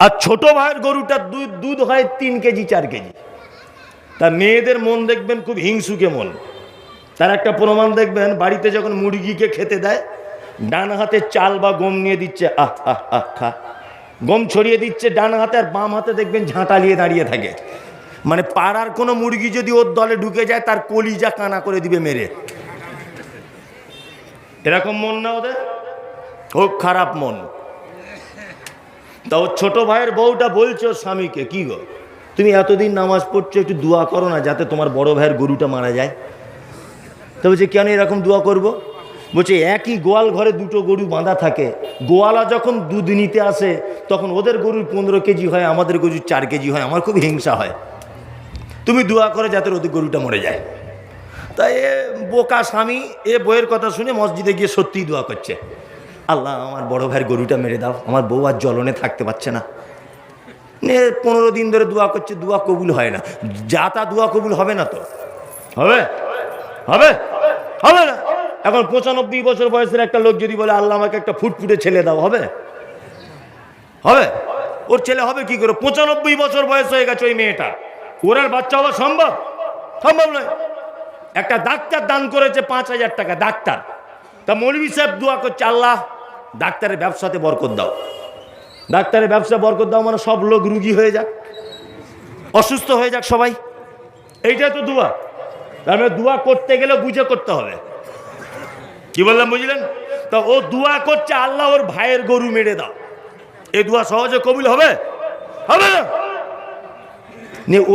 [SPEAKER 1] আর ছোট ভাইয়ের গরুটার দুধ হয় 3 কেজি 4 কেজি। তা মেয়েদের মন দেখবেন খুব হিংসুকে মন। তার একটা প্রমাণ দেখবেন, বাড়িতে যখন মুরগিকে খেতে দেয়, ডান হাতে চাল বা গম নিয়ে দিচ্ছে, আহ আহ আহ খা, গম ছড়িয়ে দিচ্ছে ডান হাতে, আর বাম হাতে দেখবেন ঝাঁটা নিয়ে দাঁড়িয়ে থাকে। মানে পাড়ার কোনো মুরগি যদি ওর দলে ঢুকে যায় তার কলিজা কানা করে দিবে মেরে। এরকম মন না ওদের? খুব খারাপ মন। তা ওর ছোট ভাইয়ের বউটা বলছে ওর স্বামীকে, কি গো তুমি এতদিন নামাজ পড়ছো, একটু দোয়া করো না যাতে তোমার বড় ভাইয়ের গরুটা মারা যায়। তো বলছে কেন এরকম দোয়া করব? বলছে একই গোয়াল ঘরে 2টো গরু বাঁধা থাকে, গোয়ালা যখন দুধ নিতে আসে তখন ওদের গরুর 15 কেজি হয়, আমাদের গরুর 4 কেজি হয়, আমার খুব হিংসা হয়, তুমি দোয়া করে যাতে ওদের গরুটা মরে যায়। তাই এ বোকা স্বামী এ বইয়ের কথা শুনে মসজিদে গিয়ে সত্যিই দোয়া করছে, আল্লাহ আমার বড় ভাইয়ের গরুটা মেরে দাও, আমার বউ আর জ্বলনে থাকতে পারছে না। 15 দিন ধরে দোয়া করছে, দোয়া কবুল হয় না। যা তা দোয়া কবুল হবে না তো, হবে হবে হবে না। এখন 95 বছর বয়সের একটা লোক যদি বলে আল্লাহ আমাকে একটা ফুটফুটে ছেলে দাও, হবে হবে? ওর ছেলে হবে কি করে? 95 বছর বয়স হয়ে গেছে ওই মেয়েটা, ওর আর বাচ্চা হওয়া সম্ভব? সম্ভব নয়। একটা ডাক্তার দান করেছে 5000 টাকা, ডাক্তার। তা মৌলভী সাহেব দোয়া করছে, আল্লাহ ডাক্তারের ব্যবসাতে বরকত দাও, ডাক্তারের ব্যবসা বরকত দাও, মানে সব লোক রুগী হয়ে যাক, অসুস্থ হয়ে যাক সবাই, এইটাই তো দোয়া। তার মানে দোয়া করতে গেলে বুঝে করতে হবে। কি বললাম বুঝলেন? তা ও দোয়া করছে আল্লাহ ওর ভাইয়ের গরু মেরে দাও, এই দোয়া সহজে কবুল হবে? হবে না।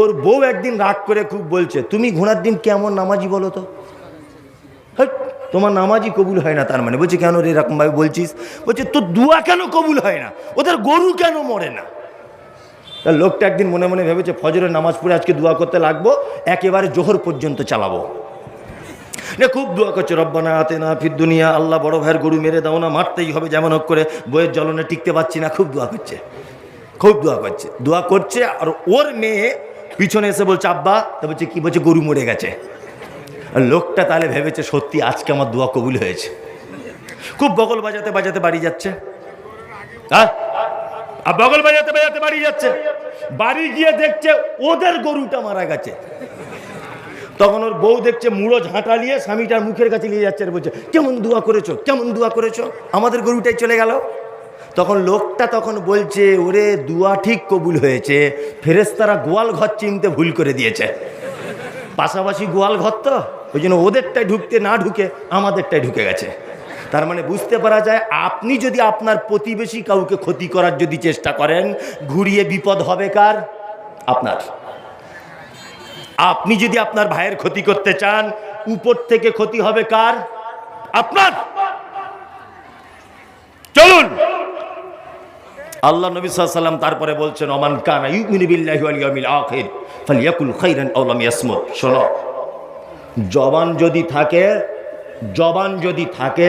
[SPEAKER 1] ওর বউ একদিন রাগ করে খুব বলছে, তুমি ঘোড়ার দিন কেমন নামাজি বলো তো, তোমার নামাজি কবুল হয় না। তার মানে বলছে কেন রে এরকম ভাবে বলছিস? বলছে তোর দোয়া কেন কবুল হয় না, ওদের গরু কেন মরে না? তার লোকটা একদিন মনে মনে ভেবেছে ফজরের নামাজ পড়ে আজকে দোয়া করতে লাগবো, একেবারে জোহর পর্যন্ত চালাবো। খুব দোয়া করছে, রব্বানা আতিনা ফিদ দুনিয়া, আল্লাহ বড় ভাইয়ের গরু মেরে দাও না, মারতেই হবে যেমন হোক করে, বইয়ের জ্বলনে টিকতে পারছি না। খুব দোয়া করছে, খুব দোয়া করছে, দোয়া করছে। আর ওর মেয়ে পিছনে এসে বলছে আব্বা, তা বলছে কি? বলছে গরু মরে গেছে। আর লোকটা তাহলে ভেবেছে সত্যি আজকে আমার দোয়া কবুল হয়েছে। খুব বগল বাজাতে বাজাতে বাড়ি যাচ্ছে, হ্যাঁ বগল বাজাতে বাজাতে বাড়ি যাচ্ছে, বাড়ি গিয়ে দেখছে ওদের গরুটা মারা গেছে। তখন ওর বউ দেখছে মুড়ো ঝাঁটা নিয়ে স্বামীটার মুখের কাছে নিয়ে যাচ্ছে, আর বলছে কেমন দোয়া করেছো, কেমন দোয়া করেছো, আমাদের গরুটাই চলে গেল। তখন লোকটা তখন বলছে, ওরে দোয়া ঠিক কবুল হয়েছে, ফেরেশতারা গোয়াল ঘর চিনতে ভুল করে দিয়েছে, পাশাপাশি গোয়াল ঘর তো, ওই জন্য ওদেরটাই ঢুকতে না ঢুকে আমাদেরটাই ঢুকে গেছে। তার মানে বুঝতে পারা যায়, আপনি যদি আপনার প্রতিবেশী কাউকে ক্ষতি করার যদি চেষ্টা করেন, ঘুরিয়ে বিপদ হবে কার? আপনার। আপনি যদি আপনার ভাইয়ের ক্ষতি করতে চান, উপর থেকে ক্ষতি হবে কার? আপনার। চলুন, আল্লাহ নবী সাল্লাল্লাহু আলাইহি ওয়াসাল্লাম তারপরে বলছেন, ওমান কানা ইউমিনু বিল্লাহি ওয়াল ইয়াউমিল আখির ফালইয়াকুল খাইরান আও লাম ইয়াসমুত। শোনো, জবান যদি থাকে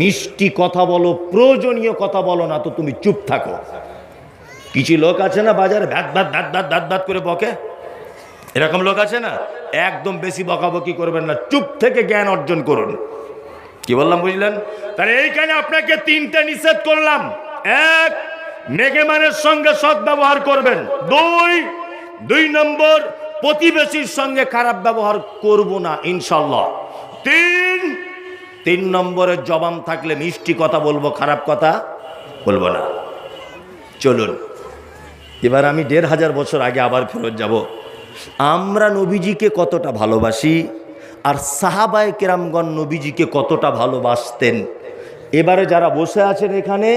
[SPEAKER 1] মিষ্টি কথা বলো, প্রয়োজনীয় কথা বলো না তো তুমি চুপ থাকো। কিছু লোক আছে না বাজারে VAT VAT VAT VAT VAT VAT করে বকে, এরকম লোক আছে না? একদম বেশি বকাবকি করবেন না, চুপ থেকে জ্ঞান অর্জন করুন। কি বললাম বুঝলেন? তাহলে এইখানে আপনাকে 3টে নিষেধ করলাম। 1, মেঘেমানের সঙ্গে সৎ ব্যবহার করবেন। 2 নম্বর, প্রতিবেশীর সঙ্গে খারাপ ব্যবহার করব না ইনশাল্লাহ। 3 নম্বরের জবান থাকলে মিষ্টি কথা বলবো, খারাপ কথা বলবো না। চলুন, এবার আমি 1500 বছর আগে আবার ফেরত যাব। আমরা নবীজিকে কতটা ভালোবাসি, আর সাহাবায়ে কেরামগণ নবীজিকে কতটা ভালোবাসতেন। এবারে যারা বসে আছেন এখানে,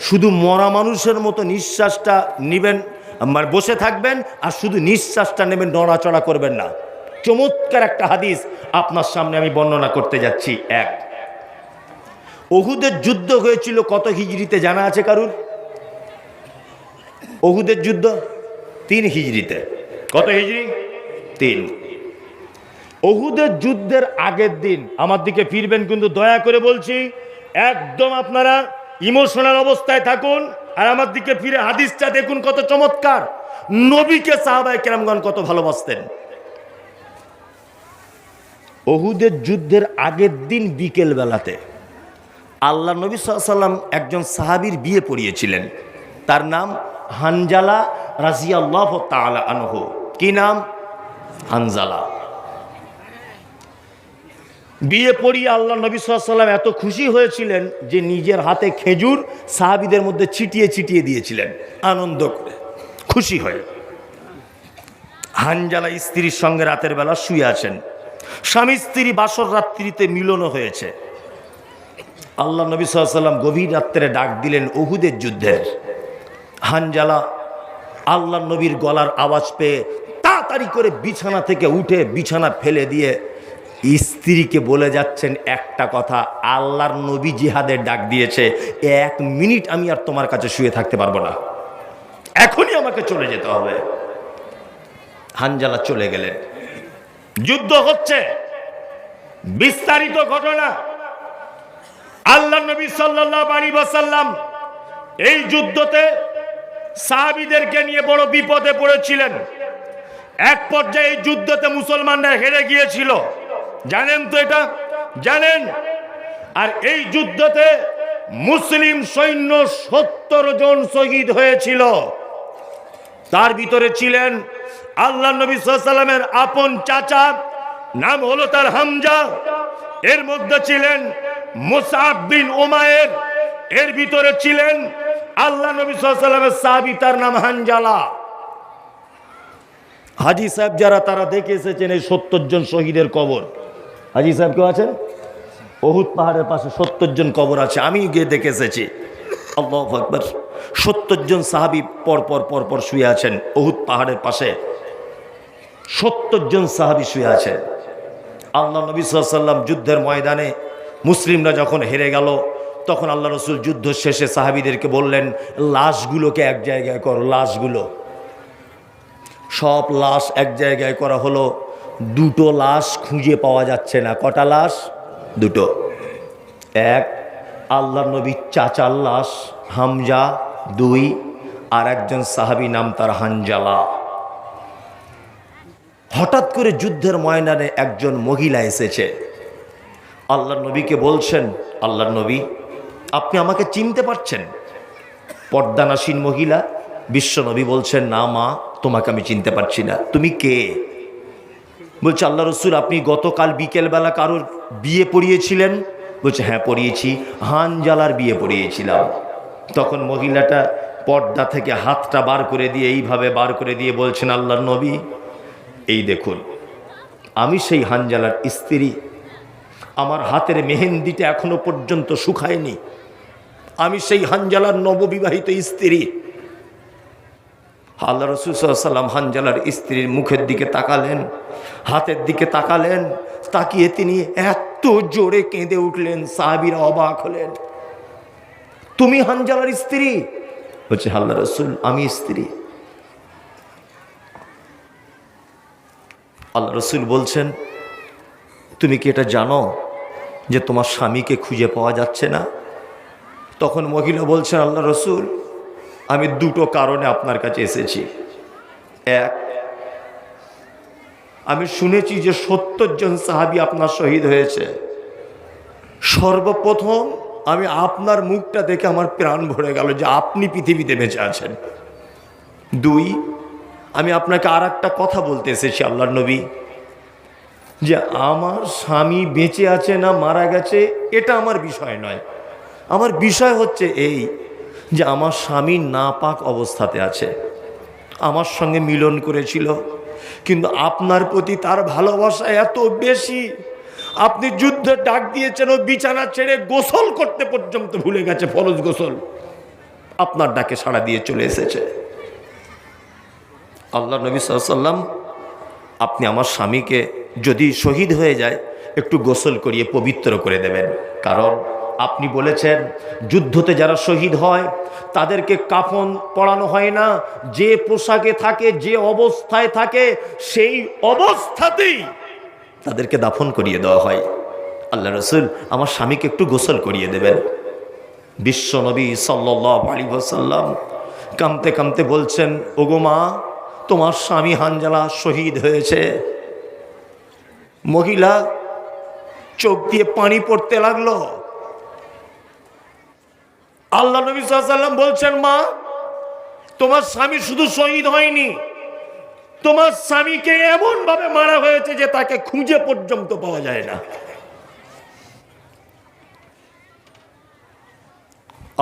[SPEAKER 1] শুধু মরা মানুষের মতো নিঃশ্বাসটা নেবেন, মানে বসে থাকবেন, আর শুধু নিঃশ্বাসটা নেবেন, নড়াচড়া করবেন না। চমৎকার একটা হাদিস আপনার সামনে আমি বর্ণনা করতে যাচ্ছি। 1, উহুদের যুদ্ধ হয়েছিল কত হিজরিতে জানা আছে কারুর? উহুদের যুদ্ধ 3 হিজরিতে। কত হিজরি? 3। উহুদের যুদ্ধের আগের দিন, আমার দিকে ফিরবেন কিন্তু দয়া করে বলছি, একদম আপনারা ইমোশনাল অবস্থায় থাকুন, আর আমার দিকে ফিরে হাদিসটা দেখুন কত চমৎকার। নবীকে সাহাবায়ে কেরামগণ কত ভালোবাসতেন। উহুদের যুদ্ধের আগের দিন বিকেল বেলাতে আল্লাহ নবী সাল্লাল্লাহু আলাইহি ওয়াসাল্লাম একজন সাহাবীর বিয়ে পড়িয়েছিলেন, তার নাম হানজালা রাদিয়াল্লাহু তাআলা আনহু। কি নাম? হানজালা। বিয়ে পড়িয়ে আল্লাহ নবী সাল্লাল্লাহু আলাইহি ওয়াসাল্লাম এত খুশি হয়েছিলেন যে নিজের হাতে খেজুর সাহাবীদের মধ্যে ছিটিয়ে ছিটিয়ে দিয়েছিলেন, আনন্দ করে, খুশি হয়ে। হানজালা স্ত্রীর সঙ্গে রাতের বেলা শুয়ে আছেন, স্বামী স্ত্রী বাসর রাত্রিতে মিলনও হয়েছে। আল্লাহ নবী সাল্লাল্লাহু আলাইহি ওয়াসাল্লাম গভীর রাত্রে ডাক দিলেন উহুদের যুদ্ধের। হানজালা আল্লাহ নবীর গলার আওয়াজ পেয়ে তাড়াতাড়ি করে বিছানা থেকে উঠে বিছানা ফেলে দিয়ে স্ত্রীকে বলে যাচ্ছেন একটা কথা, আল্লাহর নবী জিহাদের ডাক দিয়েছে, 1 মিনিট আমি আর তোমার কাছে শুয়ে থাকতে পারবো না, এখনই আমাকে চলে যেতে হবে। হানজালা চলে গেলেন। যুদ্ধ হচ্ছে, বিস্তারিত ঘটনা। আল্লাহ নবী সাল্লাল্লাহু আলাইহি ওয়াসাল্লাম এই যুদ্ধতে সাহাবীদেরকে নিয়ে বড় বিপদে পড়েছিলেন। এক পর্যায়ে এই যুদ্ধতে মুসলমানরা হেরে গিয়েছিল, জানেন তো এটা? জানেন। আর এই যুদ্ধতে মুসলিম সৈন্য 70 জন শহীদ হয়েছিল। তার ভিতরে ছিলেন আল্লাহ নবী সাল্লাল্লাহু আলাইহি ওয়াসাল্লামের আপন চাচা, নাম হলো তার হামজা। এর মধ্যে ছিলেন মুসআব বিন উমাইর। এর ভিতরে ছিলেন আল্লাহ নবী সাল্লাল্লাহু আলাইহি ওয়াসাল্লামের সাহাবী, তার নাম হানজালা। হাজী সাহেব যারা, তারা দেখে এসেছেন এই 70 জন শহীদের কবর। হাজী সাহেব কেউ আছেন? উহুদ পাহাড়ের পাশে 70 জন কবর আছে, আমি গিয়ে দেখে এসেছি। আল্লাহু আকবার। 70 জন সাহাবী পর শুয়ে আছেন উহুদ পাহাড়ের পাশে। 70 জন সাহাবী শুয়ে আছেন। আল্লাহ নবী সাল্লাল্লাহু আলাইহি ওয়াসাল্লাম যুদ্ধের ময়দানে মুসলিমরা যখন হেরে গেল, তখন আল্লাহ রাসূল যুদ্ধ শেষে সাহাবীদেরকে বললেন, লাশগুলোকে এক জায়গায় করো। লাশগুলো, সব লাশ এক জায়গায় করা হলো। 2টো লাশ খুঁজে পাওয়া যাচ্ছে না। কটা লাশ? 2টো। এক আল্লাহ নবীর চাচার লাশ হামজা, 2 আর একজন সাহাবী নাম তার হানজালা। হঠাৎ করে যুদ্ধের ময়দানে একজন মহিলা এসেছে, আল্লাহ নবীকে বলছেন, আল্লাহ নবী আপনি আমাকে চিনতে পারছেন? পর্দানাসীন মহিলা। বিশ্ব নবী বলছেন, না মা, তোমাকে আমি চিনতে পারছি না, তুমি কে? বলছে, আল্লাহ রসুল আপনি গতকাল বিকেলবেলা কারোর বিয়ে পড়িয়েছিলেন। বলছে, হ্যাঁ পড়িয়েছি, হানজালার বিয়ে পড়িয়েছিলাম। তখন মহিলাটা পর্দা থেকে হাতটা বার করে দিয়ে, এইভাবে বার করে দিয়ে বলছেন, আল্লাহ নবী এই দেখুন, আমি সেই হানজালার স্ত্রী। আমার হাতের মেহেন্দিটা এখনো পর্যন্ত শুকায়নি। আমি সেই হানজালার নববিবাহিত স্ত্রী। আল্লাহ রাসূল সাল্লাল্লাহু আলাইহি ওয়াসাল্লাম হানজালার স্ত্রীর মুখের দিকে তাকালেন, হাতের দিকে তাকালেন। তাকিয়ে তিনি এত জোরে কেঁদে উঠলেন, সাহাবীরা অবাক হলেন। তুমি হানজালার স্ত্রী? বলছে, আল্লাহ রাসূল আমি স্ত্রী। আল্লাহ রাসূল বলছেন, তুমি কি এটা জানো যে তোমার স্বামীকে খুঁজে পাওয়া যাচ্ছে না? তখন মহিলা বলছেন, আল্লাহ রাসূল আমি 2টো কারণে আপনার কাছে এসেছি। এক, আমি শুনেছি যে 70 জন সাহাবী আপনার শহীদ হয়েছে। সর্বপ্রথম আমি আপনার মুখটা দেখে আমার প্রাণ ভরে গেল যে আপনি পৃথিবীতে বেঁচে আছেন। 2, আমি আপনাকে আর একটা কথা বলতে এসেছি আল্লাহর নবী, যে আমার স্বামী বেঁচে আছে না মারা গেছে এটা আমার বিষয় নয়। আমার বিষয় হচ্ছে এই যে আমার স্বামী নাপাক অবস্থাতে আছে, আমার সঙ্গে মিলন করেছিল, কিন্তু আপনার প্রতি তার ভালোবাসা এত বেশি, আপনি যুদ্ধে ডাক দিয়েছেন, ও বিছানা ছেড়ে গোসল করতে পর্যন্ত ভুলে গেছে, ফরজ গোসল। আপনার ডাকে সাড়া দিয়ে চলে এসেছে। আল্লাহ নবী সাল্লাল্লাহু আলাইহি ওয়াসাল্লাম আপনি আমার স্বামীকে যদি শহীদ হয়ে যায় একটু গোসল করিয়ে পবিত্র করে দেবেন, কারণ আপনি বলেছেন যুদ্ধতে যারা শহীদ হয় তাদেরকে কাফন পরানো হয় না, যে পোশাকে থাকে, যে অবস্থায় থাকে সেই অবস্থাতেই তাদেরকে দাফন করিয়ে দেওয়া হয়। আল্লাহ রাসূল আমার স্বামীকে একটু গোসল করিয়ে দেবেন। বিশ্ব নবী সাল্লাল্লাহু আলাইহি ওয়াসাল্লাম কাঁদতে কাঁদতে বলছেন, ওগো মা, তোমার স্বামী হানজালা শহীদ হয়েছে। মহিলা চোখ দিয়ে পানি পড়তে লাগলো। আল্লাহ নবী সাল্লাল্লাহু আলাইহি ওয়াসাল্লাম বলছেন, মা, তোমার স্বামী শুধু শহীদ হয়নি, তোমার স্বামীকে এমন ভাবে মারা হয়েছে যে তাকে খুঁজে পর্যন্ত পাওয়া যায় না।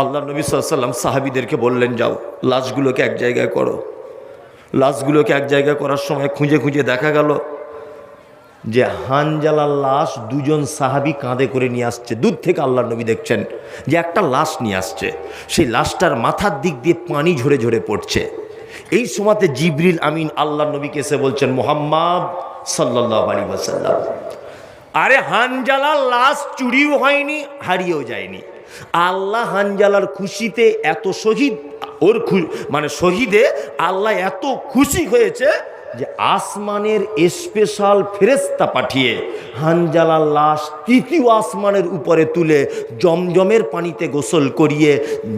[SPEAKER 1] আল্লাহ নবী সাল্লাল্লাহু আলাইহি ওয়াসাল্লাম সাহাবীদেরকে বললেন, যাও লাশগুলোকে এক জায়গায় করো। লাশগুলোকে এক জায়গায় করার সময় খুঁজে খুঁজে দেখা গেল যে হানজালার লাশ 2 জন সাহাবী কাঁধে করে নিয়ে আসছে। দূর থেকে আল্লাহ নবী দেখছেন যে একটা লাশ নিয়ে আসছে, সেই লাশটার মাথার দিক দিয়ে পানি ঝরে ঝরে পড়ছে। এই সময়তে জিবরিল আমিন আল্লাহ নবীকে এসে বলছেন, মুহাম্মদ সাল্লাল্লাহু আলাইহি ওয়াসাল্লাম, আরে হানজালার লাশ চুরিও হয়নি, হারিয়েও যায়নি। আল্লাহ হানজালার খুশিতে এত শহীদ, ওর মানে শহীদে আল্লাহ এত খুশি হয়েছে যে আসমানের স্পেশাল ফেরেশতা পাঠিয়ে হানজালার লাশ তৃতীয় আসমানের উপরে তুলে জমজমের পানিতে গোসল করিয়ে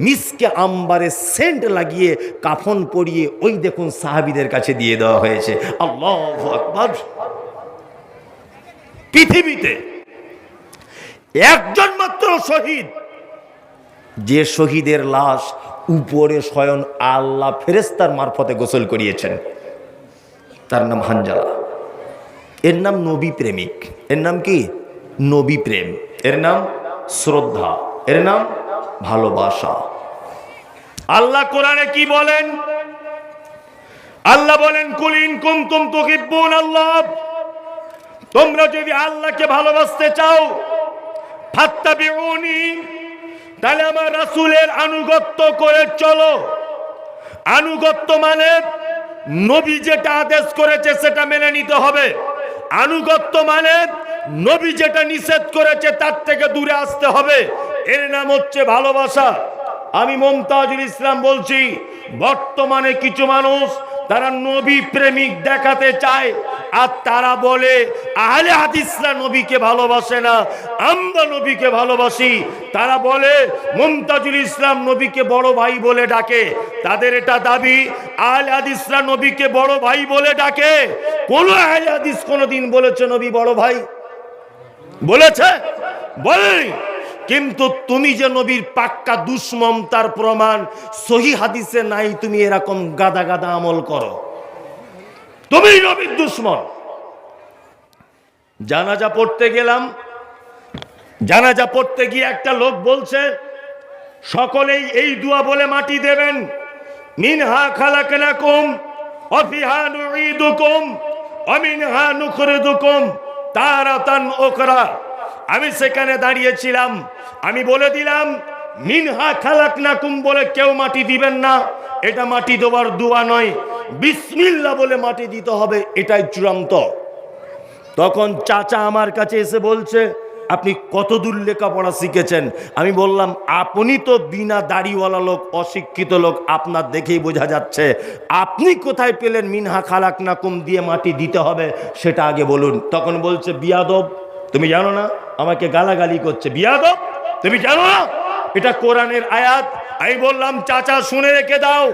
[SPEAKER 1] মিসকে আম্বারে সেন্ট লাগিয়ে কাফন পরিয়ে ওই দেখুন সাহাবীদের কাছে দিয়ে দেওয়া হয়েছে। আল্লাহু আকবার। পৃথিবীতে একজন মাত্র শহীদ, যে শহীদের লাশ উপরে স্বয়ং আল্লাহ ফেরেশতার মারফতে গোসল করিয়েছেন, তার নাম হানজালা। এর নাম নবী প্রেমিক, এর নাম কি? নবী প্রেম, এর নাম শ্রদ্ধা, এর নাম ভালোবাসা। আল্লাহ কোরআনে কি বলেন? আল্লাহ বলেন, কুল ইন কুনতুম তুহিব্বুন আল্লাহ, তোমরা যদি আল্লাহকে ভালোবাসতে চাও, ফাত্তাবিউনি, তাহলে আমার রাসূলের আনুগত্য করে চলো। আনুগত্য মানে নবী যেটা আদেশ করেছে সেটা মেনে নিতে হবে। আনুগত্য মানে নবী যেটা নিষেধ করেছে তার থেকে দূরে আসতে হবে। এর নাম হচ্ছে ভালোবাসা। আমি মুমতাজুল ইসলাম বলছি, বর্তমানে কিছু মানুষ তারা নবী প্রেমিক দেখাতে চায়, আর তারা বলে আহলে হাদিসরা নবীকে ভালোবাসে না, আমরা নবীকে ভালোবাসি। তারা বলে মুমতাজুল ইসলাম নবীকে বড় ভাই বলে ডাকে। তাদের এটা দাবি আহলে হাদিসরা নবীকে বড় ভাই বলে ডাকে। কোন আহলে হাদিস কোনদিন বলেছে নবী বড় ভাই? বলেছে? বলেনি। কিন্তু তুমি যে নবীর পাক্কা দুশমন তার প্রমাণ সহিহ হাদিসে নাই। তুমি এরকম গাদা গাদা আমল করো, তুমি নবীর দুশমন। জানাজা পড়তে গেলাম, জানাজা পড়তে গিয়ে একটা লোক বলছে সকলেই এই দোয়া বলে মাটি দেবেন, মিনহা খালাকনাকুম ওয়া ফিহা নুঈদুকুম ওয়া মিনহা নুখরিজুকুম তারাতান উখরা। আমি সেখানে দাঁড়িয়েছিলাম, আমি বলে দিলাম মিনহা খালাকনাকুম বলে কেউ মাটি দিবেন না, এটা মাটি দেওয়ার দোয়া নয়, বিসমিল্লাহ বলে মাটি দিতে হবে, এটাই চূড়ান্ত। তখন চাচা আমার কাছে এসে বলছে, আপনি কতদূর লেখাপড়া শিখেছেন? আমি বললাম, আপনি তো বিনা দাড়িওয়ালা লোক, অশিক্ষিত লোক, আপনার দেখেই বোঝা যাচ্ছে। আপনি কোথায় পেলেন মিনহা খালাকনাকুম দিয়ে মাটি দিতে হবে সেটা আগে বলুন। তখন বলছে, বিয়াদব, তুমি জানো না? আমাকে গালাগালি করছে, বিয়াদব তুমি জানো না এটা কোরআনের আয়াত। আমি বললাম, চাচা শুনে রেখে দাও,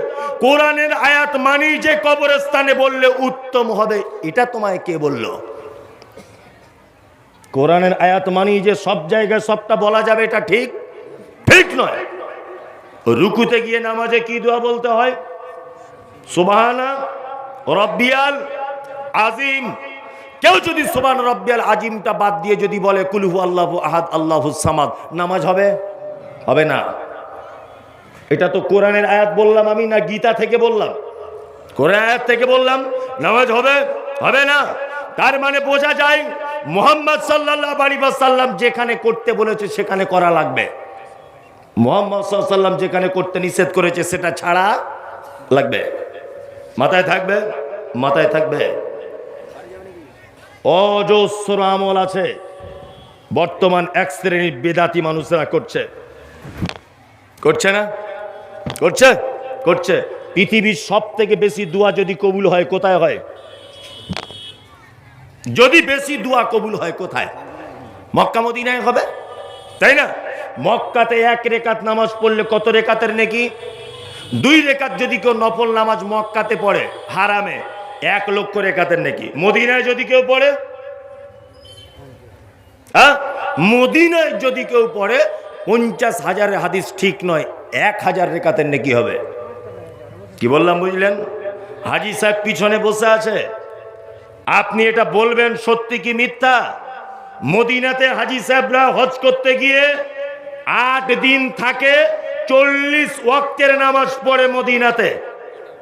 [SPEAKER 1] কোরআনের আয়াত মানি যে কবরস্থানে বললে উত্তম হবে, এটা তোমায় কে বলল? কোরআনের আয়াত মানি যে সব জায়গায় সবটা বলা যাবে, এটা ঠিক ঠিক নয়। রুকুতে গিয়ে নামাজে কি দোয়া বলতে হয়? সুবহানা রব্বিয়াল আজিম। কেউ যদি সুবহান রব্বিয়াল আজিমটা বাদ দিয়ে যদি বলে কুল হু আল্লাহু আহাদ আল্লাহুস সামাদ, নামাজ হবে? হবে না। এটা তো কোরআনের আয়াত বললাম আমি, না গীতা থেকে বললাম? কোরআনের আয়াত থেকে বললাম, নামাজ হবে? হবে না। তার মানে বোঝা যায় মুহাম্মদ সাল্লাল্লাহু আলাইহি ওয়াসাল্লাম যেখানে করতে বলেছে সেখানে করা লাগবে। মুহাম্মদ সাল্লাল্লাহু আলাইহি ওয়াসাল্লাম যেখানে করতে নিষেধ করেছে সেটা ছাড়া লাগবে। মাথায় থাকবে, মাথায় থাকবে। অজস্র আমল আছে বর্তমান এক শ্রেণীর বেদাতি মানুষরা করছে, করছে না? করছে, করছে। পৃথিবীর সব থেকে বেশি দোয়া যদি কবুল হয় কোথায় হয়? যদি বেশি দোয়া কবুল হয় কোথায়? মক্কা মদিনায় হবে, তাই না? মক্কাতে এক রেকাত নামাজ পড়লে কত রেকাতের নেকি? 2 রেকাত যদি কেউ নফল নামাজ মক্কাতে পড়ে হারামে, 1 লক্ষ রেকাতের নেকি। মদিনায় যদি কেউ পড়ে, হ্যাঁ, মদিনায় যদি কেউ পড়ে 50,000 হাদিস ঠিক নয়, 1000 রেকাতের নেকি হবে। কি বললাম বুঝলেন? হাজি সাহেব পিছনে বসে আছে, আপনি এটা বলবেন সত্যি কি মিথ্যা? মদিনাতে হাজি সাহেবরা হজ করতে গিয়ে 8 দিন থাকে, 40 ওয়াক্তের নামাজ পড়ে মদিনাতে।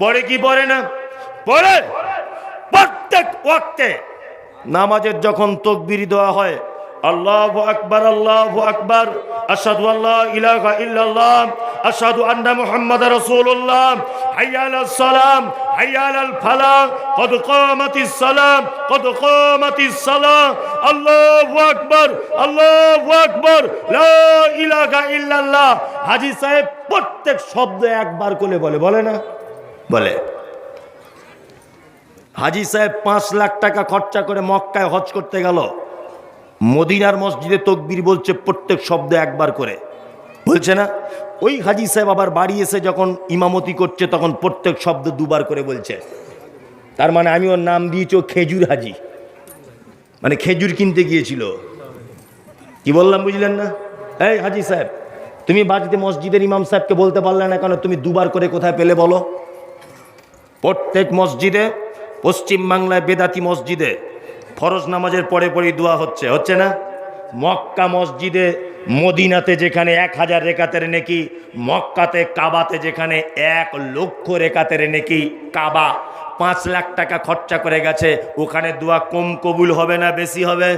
[SPEAKER 1] পড়ে কি পড়ে না? পড়ে। প্রত্যেক ওয়াক্তে নামাজের যখন তাকবীর দেওয়া হয়, আল্লাহু আকবার, আল্লাহু আকবার, আশহাদু আল্লা ইলাহা ইল্লাল্লাহ, আশহাদু আন্না মুহাম্মাদার রাসূলুল্লাহ, হাইয়া আলাস সালাম, হাইয়া আলাল ফালাহ, কদ কামাতিস সালাম, কদ কামাতিস সালাহ, আল্লাহু আকবার, আল্লাহু আকবার, লা ইলাহা ইল্লাল্লাহ। হাজী সাহেব প্রত্যেক শব্দ একবার করে বলে, বলে না? বলে। হাজি সাহেব 5 লাখ টাকা খরচা করে মক্কায় হজ করতে গেল। মদিনার মসজিদে তকবীর বলছে প্রত্যেক শব্দ একবার করে, বলছে না? ওই হাজি সাহেব আবার বাড়ি এসে যখন ইমামতি করছে তখন প্রত্যেক শব্দ দুবার করে বলছে। তার মানে আমি ওর নাম দিয়েছি ও খেজুর হাজি, মানে খেজুর কিনতে গিয়েছিল। কি বললাম বুঝলেন না? এই হাজি সাহেব, তুমি বাড়িতে মসজিদের ইমাম সাহেবকে বলতে পারলে না কেন তুমি দুবার করে কোথায় পেলে বলো? প্রত্যেক মসজিদে, পশ্চিম বাংলায় বেদাতি মসজিদে ফরজ নামাজের পরে পরেই দোয়া হচ্ছে, হচ্ছে না? মক্কা মসজিদে, মদিনাতে যেখানে 1000 রেকাতের নেকি, মক্কাতে কাবাতে যেখানে 1 লক্ষ রেকাতের নেকি, কাবা 5 লাখ টাকা খরচা করে গেছে, ওখানে দোয়া কম কবুল হবে না বেশি হবে?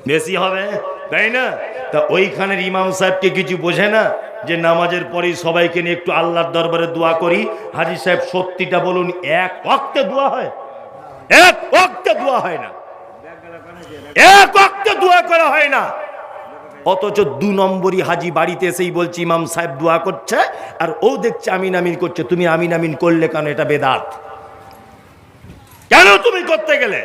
[SPEAKER 1] বেশি হবে, তাই না? তা ওইখানের ইমাম সাহেবকে কিছু বোঝে না যে নামাজের পরেই সবাইকে নিয়ে একটু আল্লাহর দরবারে দোয়া করি? হাজি সাহেব সত্যিটা বলুন, এক ওয়াক্তে দোয়া হয়? এক ওয়াক্তে দোয়া হয় না, এক ওয়াক্তে দোয়া করা হয় না। অথচ 2 নম্বরই হাজি বাড়িতে এসেই বলছে ইমাম সাহেব দোয়া করছে, আর ও দেখছে আমিন আমিন করছে। তুমি আমিন আমিন করলে কেন? এটা বেদাত। কেন তুমি করতে গেলে?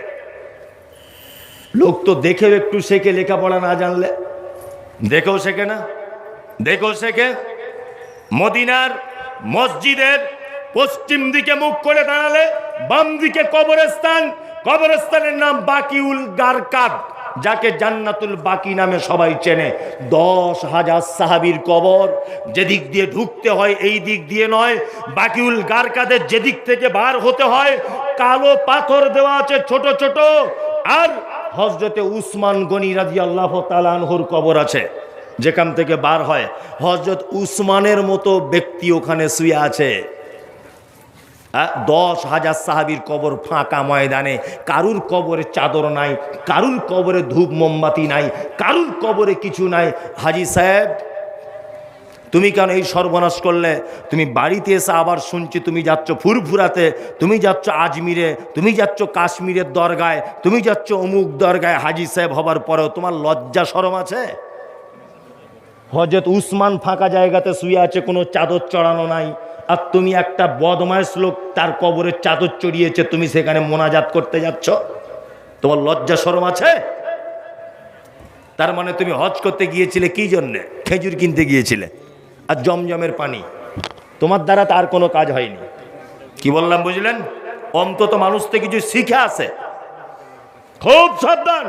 [SPEAKER 1] লোক তো দেখেও একটু শেখে, লেখাপড়া না জানলে। দেখেও শেখে না, দেখেও শেখে। মদিনার মসজিদের পশ্চিম দিকে মুখ করে দাঁড়ালে বাম দিকে কবরস্থান, কবরস্থানের নাম বাকিউল গারকাদ, যাকে জান্নাতুল বাকি নামে সবাই চেনে। 10,000 সাহাবীর কবর। যেদিক দিয়ে ঢুকতে হয় এই দিক দিয়ে নয়, বাকিউল গারকাদের যেদিক থেকে বার হতে হয় কালো পাথর দেওয়া আছে ছোট ছোট। আর হযরতে উসমান গনি রাদিয়াল্লাহু তাআলা আনহুর কবর আছে যেখান থেকে বার হয়। হযরত উসমানের মতো ব্যক্তি ওখানে শুয়ে আছে। 10,000 সাহাবীর কবর ফাঁকা ময়দানে, কারুর কবরে চাদর নাই, কারুর কবরে ধূপ মোমবাতি নাই, কারুর কবরে কিছু নাই। হাজি সাহেব, তুমি কেন এই সর্বনাশ করলে? তুমি বাড়িতে এসে আবার শুনছি তুমি যাচ্ছ ফুরফুরাতে, তুমি যাচ্ছ আজমিরে, তুমি যাচ্ছ কাশ্মীরের দরগায়, তুমি যাচ্ছ অমুক দরগায়। হাজি সাহেব হবার পরেও তোমার লজ্জা শরম আছে? হযরত উসমান ফাঁকা জায়গাতে শুয়ে আছে, কোনো চাদর চড়ানো নাই, আর তুমি একটা বদমাইশ লোক তার কবরের চাদর চড়িয়েছে, তুমি সেখানে মোনাজাত করতে যাচ্ছ। তোমার লজ্জা শরম আছে? তার মানে তুমি হজ করতে গিয়েছিলে কি জন্যে? খেজুর কিনতে গিয়েছিলে আর জমজমের পানি। তোমার দ্বারা তার কোনো কাজ হয়নি। কি বললাম বুঝলেন? অন্তত মানুষ থেকে কিছু শিখে আসে। খুব সাবধান।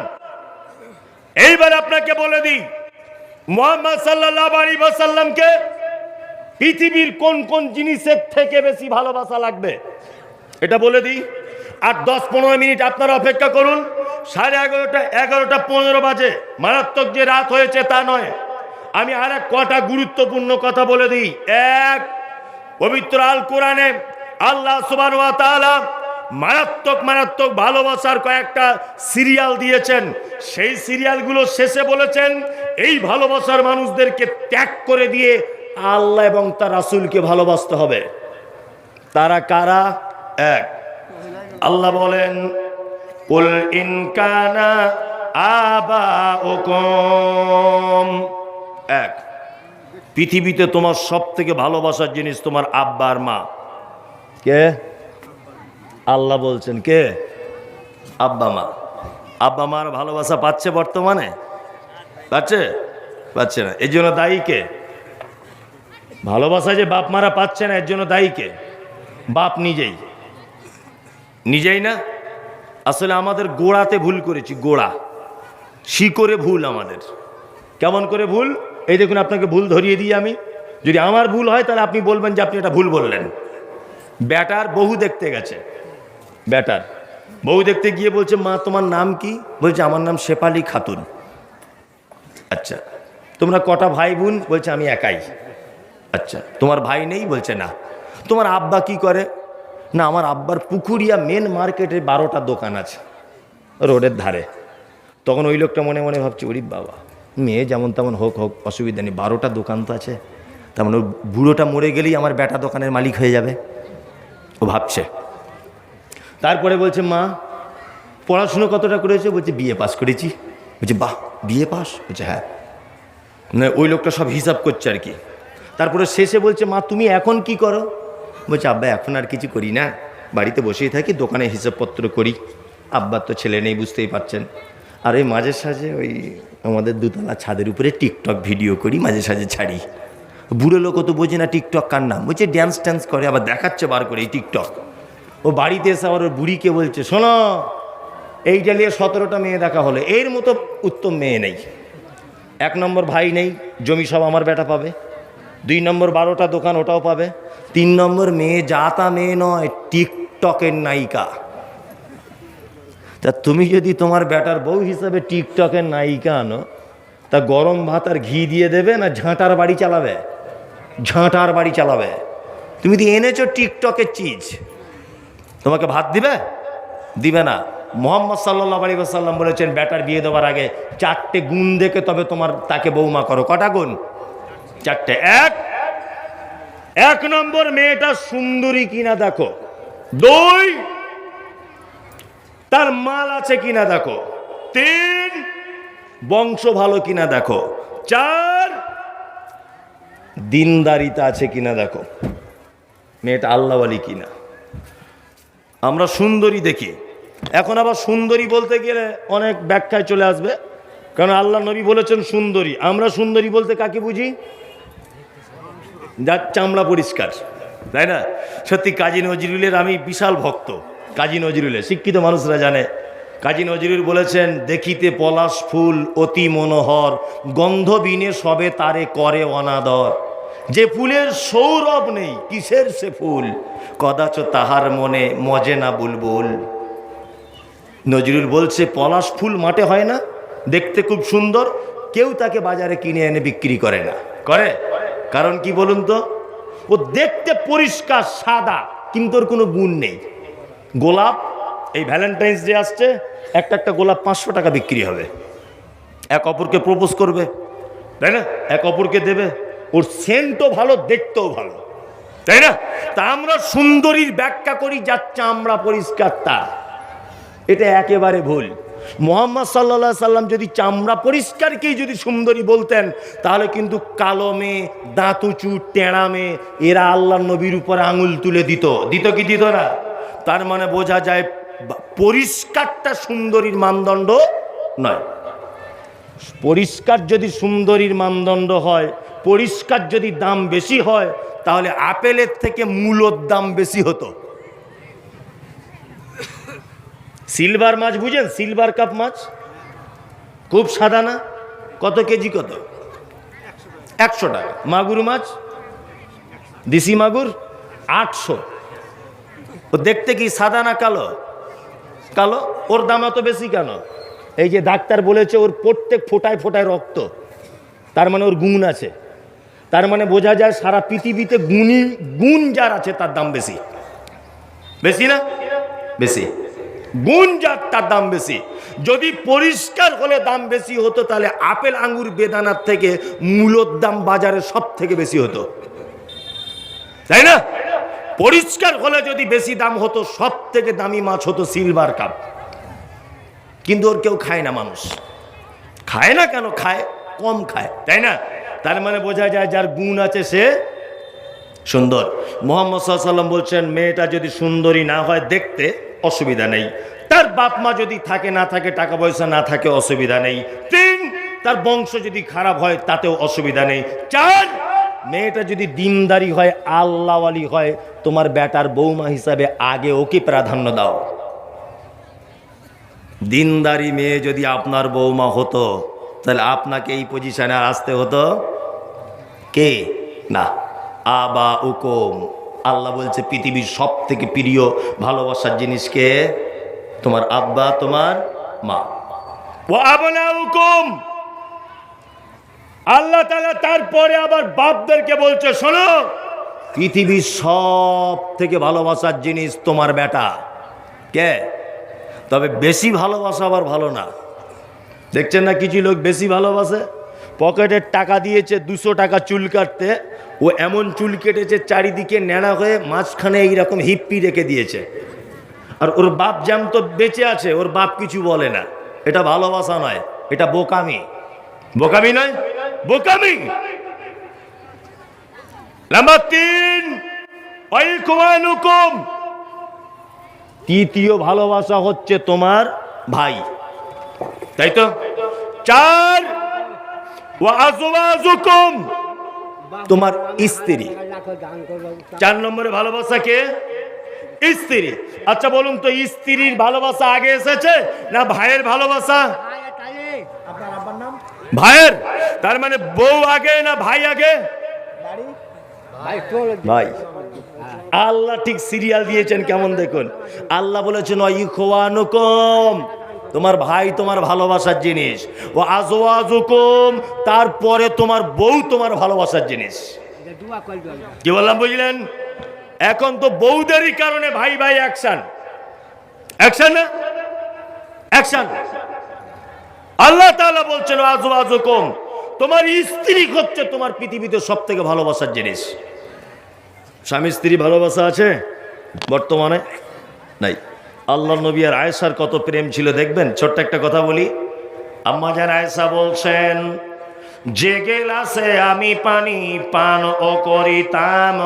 [SPEAKER 1] এইবার আপনাকে বলে দিই, মুহাম্মদ সাল্লাল্লাহু আলাইহি ওয়াসাল্লামকে পৃথিবীর কোন কোন জিনিসের থেকে বেশি ভালোবাসা লাগবে এটা বলে দিই। আর 10-15 মিনিট আপনারা অপেক্ষা করুন। 11:30, 11:15 বাজে। মারাত্মক যে রাত হয়েছে তা নয়, আমি আর এক কটা গুরুত্বপূর্ণ কথা বলে দিই। এক, পবিত্র আল কোরআনে আল্লাহ সুবহানাহু ওয়া তাআলা মারাত্মক মারাত্মক ভালোবাসার কয়েকটা সিরিয়াল দিয়েছেন। সেই সিরিয়ালগুলো শেষে বলেছেন এই ভালোবাসার মানুষদেরকে ত্যাগ করে দিয়ে আল্লাহ এবং তার রাসূলকে ভালোবাসতে হবে। তারা কারা? এক, আল্লাহ বলেন কুল ইন কানা আবাউকুম। এক, পৃথিবীতে তোমার সব থেকে ভালোবাসার জিনিস তোমার আব্বা আর মা। কে? আল্লাহ বলছেন কে? আব্বা মা। আব্বা মার ভালোবাসা পাচ্ছে বর্তমানে? পাচ্ছে? পাচ্ছে না। এর জন্য দায়ী কে? ভালোবাসা যে বাপ মারা পাচ্ছে না এর জন্য দায়ী কে? বাপ নিজেই। নিজেই না? আসলে আমাদের গোড়াতে ভুল করেছি। গোড়া, শিকড়ে ভুল আমাদের। কেমন করে ভুল? এই দেখুন, আপনাকে ভুল ধরিয়ে দিই আমি। যদি আমার ভুল হয় তাহলে আপনি বলবেন যে আপনি এটা ভুল বললেন। বেটার বহু দেখতে গেছে। বেটার বহু দেখতে গিয়ে বলছে মা তোমার নাম কি? বলছে আমার নাম শেফালি খাতুন। আচ্ছা, তোমরা কটা ভাই বোন? বলছে আমি একাই। আচ্ছা, তোমার ভাই নেই? বলছে না। তোমার আব্বা কি করে? না, আমার আব্বার পুকুরিয়া মেন মার্কেটে 12টা দোকান আছে রোডের ধারে। তখন ওই লোকটা মনে মনে ভাবছে ওরে বাবা, মেয়ে যেমন তেমন হোক হোক, অসুবিধা নেই, 12টা দোকান তো আছে, তেমন ওই বুড়োটা মরে গেলেই আমার বেটা দোকানের মালিক হয়ে যাবে, ও ভাবছে। তারপরে বলছে মা পড়াশুনো কতটা করেছে? বলছে বিএ পাস করেছি। বলছে বাহ, বিএ পাস? বলছে হ্যাঁ। মানে ওই লোকটা সব হিসাব করছে আর কি। তারপরে শেষে বলছে মা তুমি এখন কি করো? বলছে আব্বা এখন আর কিছু করি না, বাড়িতে বসেই থাকি, দোকানে হিসাবপত্র করি। আব্বার তো ছেলে নেই, বুঝতেই পারছেন। আর ওই মাঝে সাঝে ওই আমাদের দুতলা ছাদের উপরে টিকটক ভিডিও করি, মাঝে সাঝে ছাড়ি। বুড়ো লোকও তো বোঝে না টিকটক কার নাম, বলছে ড্যান্স ট্যান্স করে, আবার দেখাচ্ছে বার করে এই টিকটক। ও বাড়িতে এসে আবার ওর বুড়িকে বলছে, শোনো এইটা নিয়ে 17টা মেয়ে দেখা হলো, এর মতো উত্তম মেয়ে নেই। 1 নম্বর ভাই নেই, জমি সব আমার বেটা পাবে। 2 নম্বর 12টা দোকান, ওটাও পাবে। 3 নম্বর মেয়ে জাতা মেয়ে নয়, টিকটকের নায়িকা। তা তুমি যদি তোমার বেটার বউ হিসাবে টিকটকের নায়িকা আনো, তা গরম ভাত আর ঘি দিয়ে দেবে না ঝাঁটার বাড়ি চালাবে? ঝাঁটার বাড়ি চালাবে। তুমি তো এনেছো টিকটকের চিজ, তোমাকে ভাত দিবে? দিবে না। মোহাম্মদ সাল্লাল্লাহু আলাইহি ওয়াসাল্লাম বলেছেন, বেটার বিয়ে দেওয়ার আগে 4টে গুণ দেখে তবে তাকে বৌমা করো। কটা গুণ? 4টে। এক নম্বর, মেয়েটা সুন্দরী কিনা দেখো। 2, তার মাল আছে কিনা দেখো। 3, বংশ ভালো কিনা দেখো। 4, দিনদারিতা আছে কিনা দেখো, মেয়েটা আল্লাহওয়ালি কিনা। আমরা সুন্দরী দেখি। এখন আবার সুন্দরী বলতে গেলে অনেক ব্যাখ্যায় চলে আসবে, কারণ আল্লাহ নবী বলেছেন সুন্দরী। আমরা সুন্দরী বলতে কাকে বুঝি? যার চামড়া পরিষ্কার, তাই না? সত্যি কাজী নজরুলের আমি বিশাল ভক্ত। কাজী নজরুলের, শিক্ষিত মানুষরা জানে, কাজী নজরুল বলেছেন, দেখিতে পলাশ ফুল অতি মনোহর, গন্ধ বিনে সবে তারে করে অনাদর। যে ফুলের সৌরভ নেই, কিসের সে ফুল, কদাচ তাহার মনে মজে না বুলবুল। নজরুল বলছে, পলাশ ফুল মাঠে হয় না, দেখতে খুব সুন্দর, কেউ তাকে বাজারে কিনে এনে বিক্রি করে না। করে? কারণ কি বলুন তো? ও দেখতে পরিষ্কার সাদা, কিন্তু ওর কোনো গুণ নেই। গোলাপ, এই ভ্যালেন্টাইন্স ডে আসছে, একটা গোলাপ 500 টাকা বিক্রি হবে। এক অপরকে প্রপোজ করবে, তাই না? এক অপরকে দেবে, ওর সেন্টও ভালো, দেখতেও ভালো, তাই না? তা আমরা সুন্দরীর ব্যাখ্যা করি যার চামড়া পরিষ্কার তার। এটা একেবারে ভুল। মুহাম্মদ সাল্লাল্লাহু আলাইহি সাল্লাম যদি চামড়া পরিষ্কারকেই যদি সুন্দরী বলতেন, তাহলে কিন্তু কালো মেয়ে, দাঁত উঁচু, টেঁড়া মেয়ে, এরা আল্লাহর নবীর উপরে আঙুল তুলে দিত কি দিত না? তার মানে বোঝা যায় পরিষ্কারটা সুন্দরীর মানদণ্ড নয়। পরিষ্কার যদি সুন্দরীর মানদণ্ড হয়, পরিষ্কার যদি দাম বেশি হয়, তাহলে আপেলের থেকে মূলোর দাম বেশি হতো। সিলভার মাছ বুঝেন? সিলভার কাপ মাছ খুব সাদা না? কত কেজি? কত? 100 টাকা। মাগুর মাছ, দেশি মাগুর 800। ও দেখতে কি সাদা না কালো? কালো। ওর দাম এত বেশি কেন? এই যে ডাক্তার বলেছে ওর প্রত্যেক ফোঁটায় ফোঁটায় রক্ত, তার মানে ওর গুণ আছে। তার মানে বোঝা যায় সারা পৃথিবীতে গুণ যার আছে তার দাম বেশি। বেশি না? বেশি। গুণ যার তার দাম বেশি। যদি পরিষ্কার হলে দাম বেশি হতো, তাহলে আপেল আঙ্গুর বেদানার থেকে মূলোর দাম বাজারে সব থেকে বেশি হতো, তাই না? পরিষ্কার হলে যদি বেশি দাম হতো, সব থেকে দামি মাছ হতো সিলভার কাপ। কিন্তু ওর কেউ খায় না, মানুষ খায় না। কেন খায়? কম খায়, তাই না? তার মানে বোঝা যায় যার গুণ আছে সে সুন্দর। মুহাম্মদ সাল্লাল্লাহু আলাইহি ওয়াসাল্লাম বলছেন, মেয়েটা যদি সুন্দরী না হয়, দেখতে অসুবিধা নেই। তার বাপ মা যদি থাকে না থাকে, টাকা পয়সা না থাকে, অসুবিধা নেই। 3, তার বংশ যদি খারাপ হয়, তাতেও অসুবিধা নেই। 4, মেয়েটা যদি দিনদারি হয়, আল্লাহওয়ালি হয়, তোমার বেটার বৌমা হিসাবে আগে ওকে প্রাধান্য দাও। দিনদারি মেয়ে যদি আপনার বৌমা হতো, তাহলে আপনাকে এই পজিশনে আসতে হতো কে? না, আবা উকুম। আল্লাহ বলছে পৃথিবীর সব থেকে প্রিয় ভালোবাসার জিনিসকে তোমার আব্বা, তোমার মা। ও আবনা উকুম। আল্লাহ তাআলা তারপরে আবার বাপদেরকে বলছে, শোনো, পৃথিবীর সব থেকে ভালোবাসার জিনিস তোমার বেটা। কে? তবে বেশি ভালোবাসা আবার ভালো না। দেখছেন না কিছু লোক বেশি ভালোবাসে, পকেটের টাকা দিয়েছে 200 টাকা চুল কাটতে, ও এমন চুল কেটেছে চারিদিকে ন্যাড়া হয়ে, মাঝখানে এইরকম হিপ্পি রেখে দিয়েছে। আর ওর বাপ জ্যান্ত বেঁচে আছে, ওর বাপ কিছু বলে না। এটা ভালোবাসা নয়, এটা বোকামি। বোকামি নয়, বোকামি। নাম্বার 3, ওয়াইকুমানুকুম। তৃতীয় ভালোবাসা হচ্ছে তোমার ভাই, তাই তো? 4 ওয়া আজওয়াজুকুম, তোমার স্ত্রী। 4 নম্বরে ভালোবাসা কে? স্ত্রী। আচ্ছা বলুন তো, স্ত্রীর ভালোবাসা আগে এসেছে না ভাইয়ের ভালোবাসা? ভাইয়ের। তার মানে বউ আগে না ভাই আগে? ভাই। আল্লাহ ঠিক সিরিয়াল দিয়েছেন কেমন দেখুন। আল্লাহ বলেছেন ইখওয়ানুকুম, তোমার ভাই তোমার ভালোবাসার জিনিস। ও আজওয়াজুকুম, তারপরে তোমার বউ তোমার ভালোবাসার জিনিস। কি বললাম বুঝলেন? এখন তো বউদেরই কারণে ভাই ভাই অ্যাকশন, অ্যাকশন না অ্যাকশন। আল্লাহ তাআলা বলছেন আজওয়াজুকুম, তোমার স্ত্রী হচ্ছে তোমার পৃথিবীতে সবথেকে ভালোবাসার জিনিস। স্বামী স্ত্রী ভালোবাসা আছে বর্তমানে? নাই। আল্লাহর নবী আর আয়েশার কত প্রেম ছিল দেখবেন। ছোট্ট একটা কথা বলি। আম্মা জান আয়েশা বলছেন, যে গেলাসে আমি পানি পান ও করিতাম,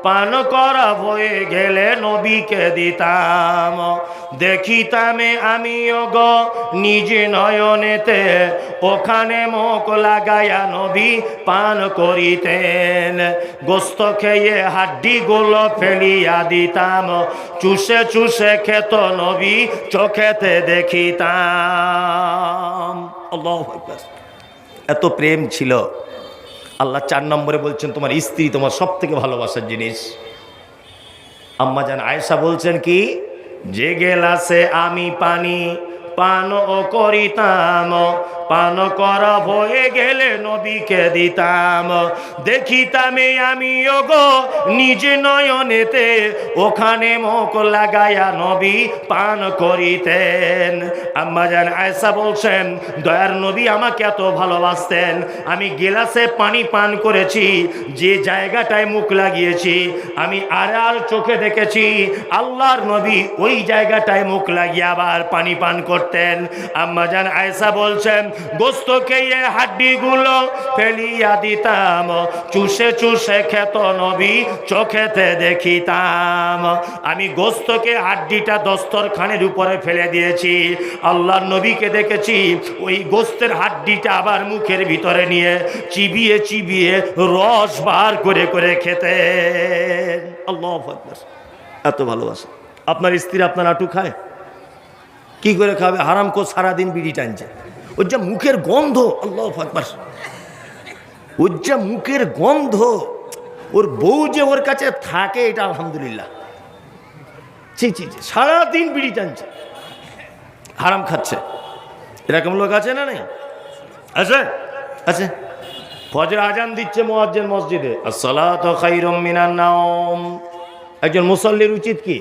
[SPEAKER 1] পান করা হয়ে গেলে নবীকে দিতাম। দেখিতামে আমিও গো নিজ নয়নেতে, ওখানে মুখ লাগায়া নবী পান করিতেন। গোস্ত খেয়ে হাড্ডিগুলো ফেলিয়া দিতাম, চুষে চুষে খেত নবী চোখেতে দেখিতাম। আল্লাহু আকবার। এত প্রেম ছিল। আল্লাহ 4 নম্বরে বলছেন তোমার স্ত্রী তোমার সব থেকে ভালোবাসার জিনিস। আম্মা জান আয়েশা বলছেন কি, যে গেলাসে আমি পানি পান ও করিতাম, পান করা হয়ে গেলে নবীকে দিতাম। দেখিতামে আমিও গো নিজ নয়নেতে, ওখানে মুখ লাগায়া নবী পান করিতেন। আম্মা জান আয়েশা বলছেন, দয়ার নবী আমাকে এত ভালোবাসতেন, আমি গিলাসে পানি পান করেছি, যে জায়গাটায় মুখ লাগিয়েছি আমি আড়াল চোখে দেখেছি আল্লাহর নবী ওই জায়গাটায় মুখ লাগিয়ে আবার পানি পান করতেন। আম্মা জান আয়েশা বলছেন, গোস্ত খেয়ে হাড্ডিগুলো ফেলিয়া দিতাম, চুষে চুষে খেত নবী চোখেতে দেখিতাম। আমি গোস্তকে হাড্ডিটা দস্তরখানের উপরে ফেলে দিয়েছি, আল্লাহর নবীকে দেখেছি ওই গোস্তের হাড্ডিটা আবার মুখের ভিতরে নিয়ে চিবিয়ে চিবিয়ে রস বার করে করে খেতেন। আল্লাহু আকবার। এত ভালোবাসা। আপনার স্ত্রী আপনার আটু খায়? কি করে খাবে? হারাম করে সারাদিন বিড়ি টানছে। ওর যা মুখের গন্ধ, আল্লাহু আকবার, ওর যা মুখের গন্ধ, ওর বউ যে ওর কাছে থাকে এটা আলহামদুলিল্লাহ। ছি ছি ছি, সারাদিন বিড়ি টানছে, হারাম খাচ্ছে। এরকম লোক আছে না? নেই? আছে আছে। ফজর আজান দিচ্ছে মুয়াজ্জিন মসজিদে, আসসালাতু খায়রুম মিনান নাওম। একজন মুসল্লির উচিত কি?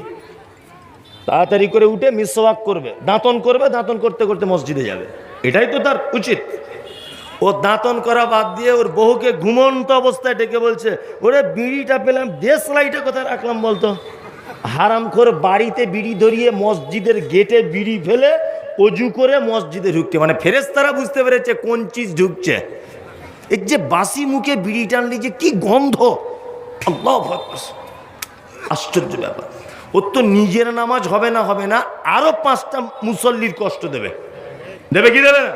[SPEAKER 1] তাড়াতাড়ি করে উঠে মিসওয়াক করবে, দাঁতন করবে, দাঁতন করতে করতে মসজিদে যাবে, এটাই তো তার উচিত। ও দাঁতন করা বাদ দিয়ে ওর বহুকে ঘুমন্ত অবস্থায় ডেকে বলছে, ওরে বিড়িটা পেলাম, দেশ লাইটে কোথায় রাখলাম বলতো? হারামখোর বাড়িতে বিড়ি ধরিয়ে মসজিদের গেটে বিড়ি ফেলে অজু করে মসজিদে ঢুকছে। মানে ফেরেশতারা বুঝতে পেরেছে কোন চিজ ঢুকছে। এর যে বাসি মুখে বিড়ি টানলি যে কি গন্ধ, আল্লাহু আকবার, আশ্চর্য ব্যাপার। ওর তো নিজের নামাজ হবে না হবে না, আরো 5টা মুসল্লির কষ্ট দেবে। দেবে কি দেবে না?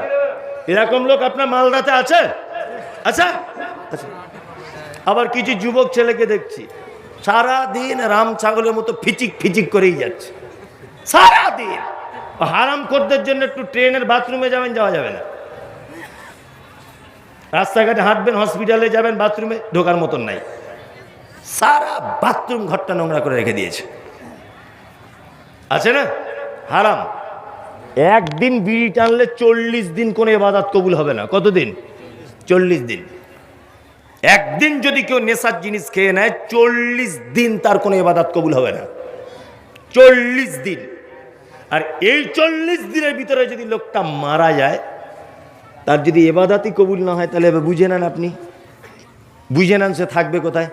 [SPEAKER 1] এরকম লোক আপনার মালদাতে আছে? আচ্ছা আচ্ছা। আবার কিছু যুবক ছেলেকে দেখছি সারাদিন রাম ছাগলের মতো ফিচিক ফিচিক করেই যাচ্ছে সারাদিন। হারাম খোরদের জন্য একটু ট্রেনের বাথরুমে যাবেন, যাওয়া যাবে না। রাস্তাঘাটে হাঁটবেন, হসপিটালে যাবেন, বাথরুমে ঢোকার মতন নাই। সারা বাথরুম ঘরটা নোংরা করে রেখে দিয়েছে। আছে না? হারাম। একদিন বিড়ি টানলে 40 দিন কোনো ইবাদত কবুল হবে না। কতদিন? 40 দিন। একদিন যদি কেউ নেশার জিনিস খেয়ে নেয় 40 দিন তার কোনো ইবাদত কবুল হবে না। 40 দিন। আর এই 40 দিনের ভিতরে যদি লোকটা মারা যায়, তার যদি ইবাদতই কবুল না হয়, তাহলে বুঝে নেন, আপনি বুঝে নেন সে থাকবে কোথায়।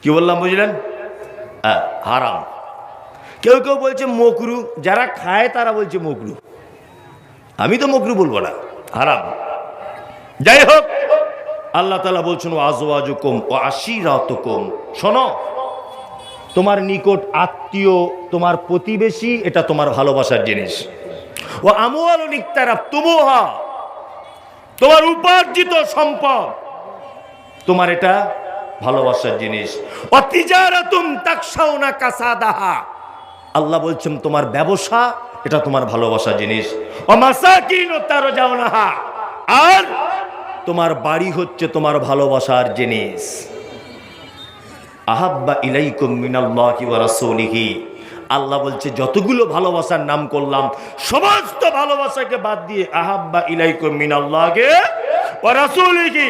[SPEAKER 1] কি বললাম বুঝলেন? হারাম। কেউ কেউ বলছে মকরু, যারা খায় তারা বলছে মকরু, আমি তো মকরু বলবো না, হারাম। যাই হোক, আল্লাহ তাআলা বলছেন আজওয়াজুকুম ওয়া আশিরাতুকুম। শোনো, তোমার নিকট আত্মীয়, তোমার প্রতিবেশী, এটা তোমার ভালোবাসার জিনিস। ও আমওয়ালুন ইকতারাফতুমুহা, তোমার উপার্জিত সম্পদ, তোমার এটা ভালোবাসার জিনিস। ও তিজারাতুন তাকশাউনা কাসাদাহা, আল্লাহ বলছেন তোমার ব্যবসা, এটা তোমার ভালোবাসার জিনিস। ও মাসাকিন তারজাউনাহা, আর তোমার বাড়ি হচ্ছে তোমার ভালোবাসার জিনিস। আহাব্বা ইলাইকুম মিনাল্লাহি ওয়া রাসূলিহি, আল্লাহ বলছে যতগুলো ভালোবাসার নাম করলাম সমস্ত ভালোবাসাকে বাদ দিয়ে আহাব্বা ইলাইকুম মিনাল্লাহি ওয়া রাসূলিহি,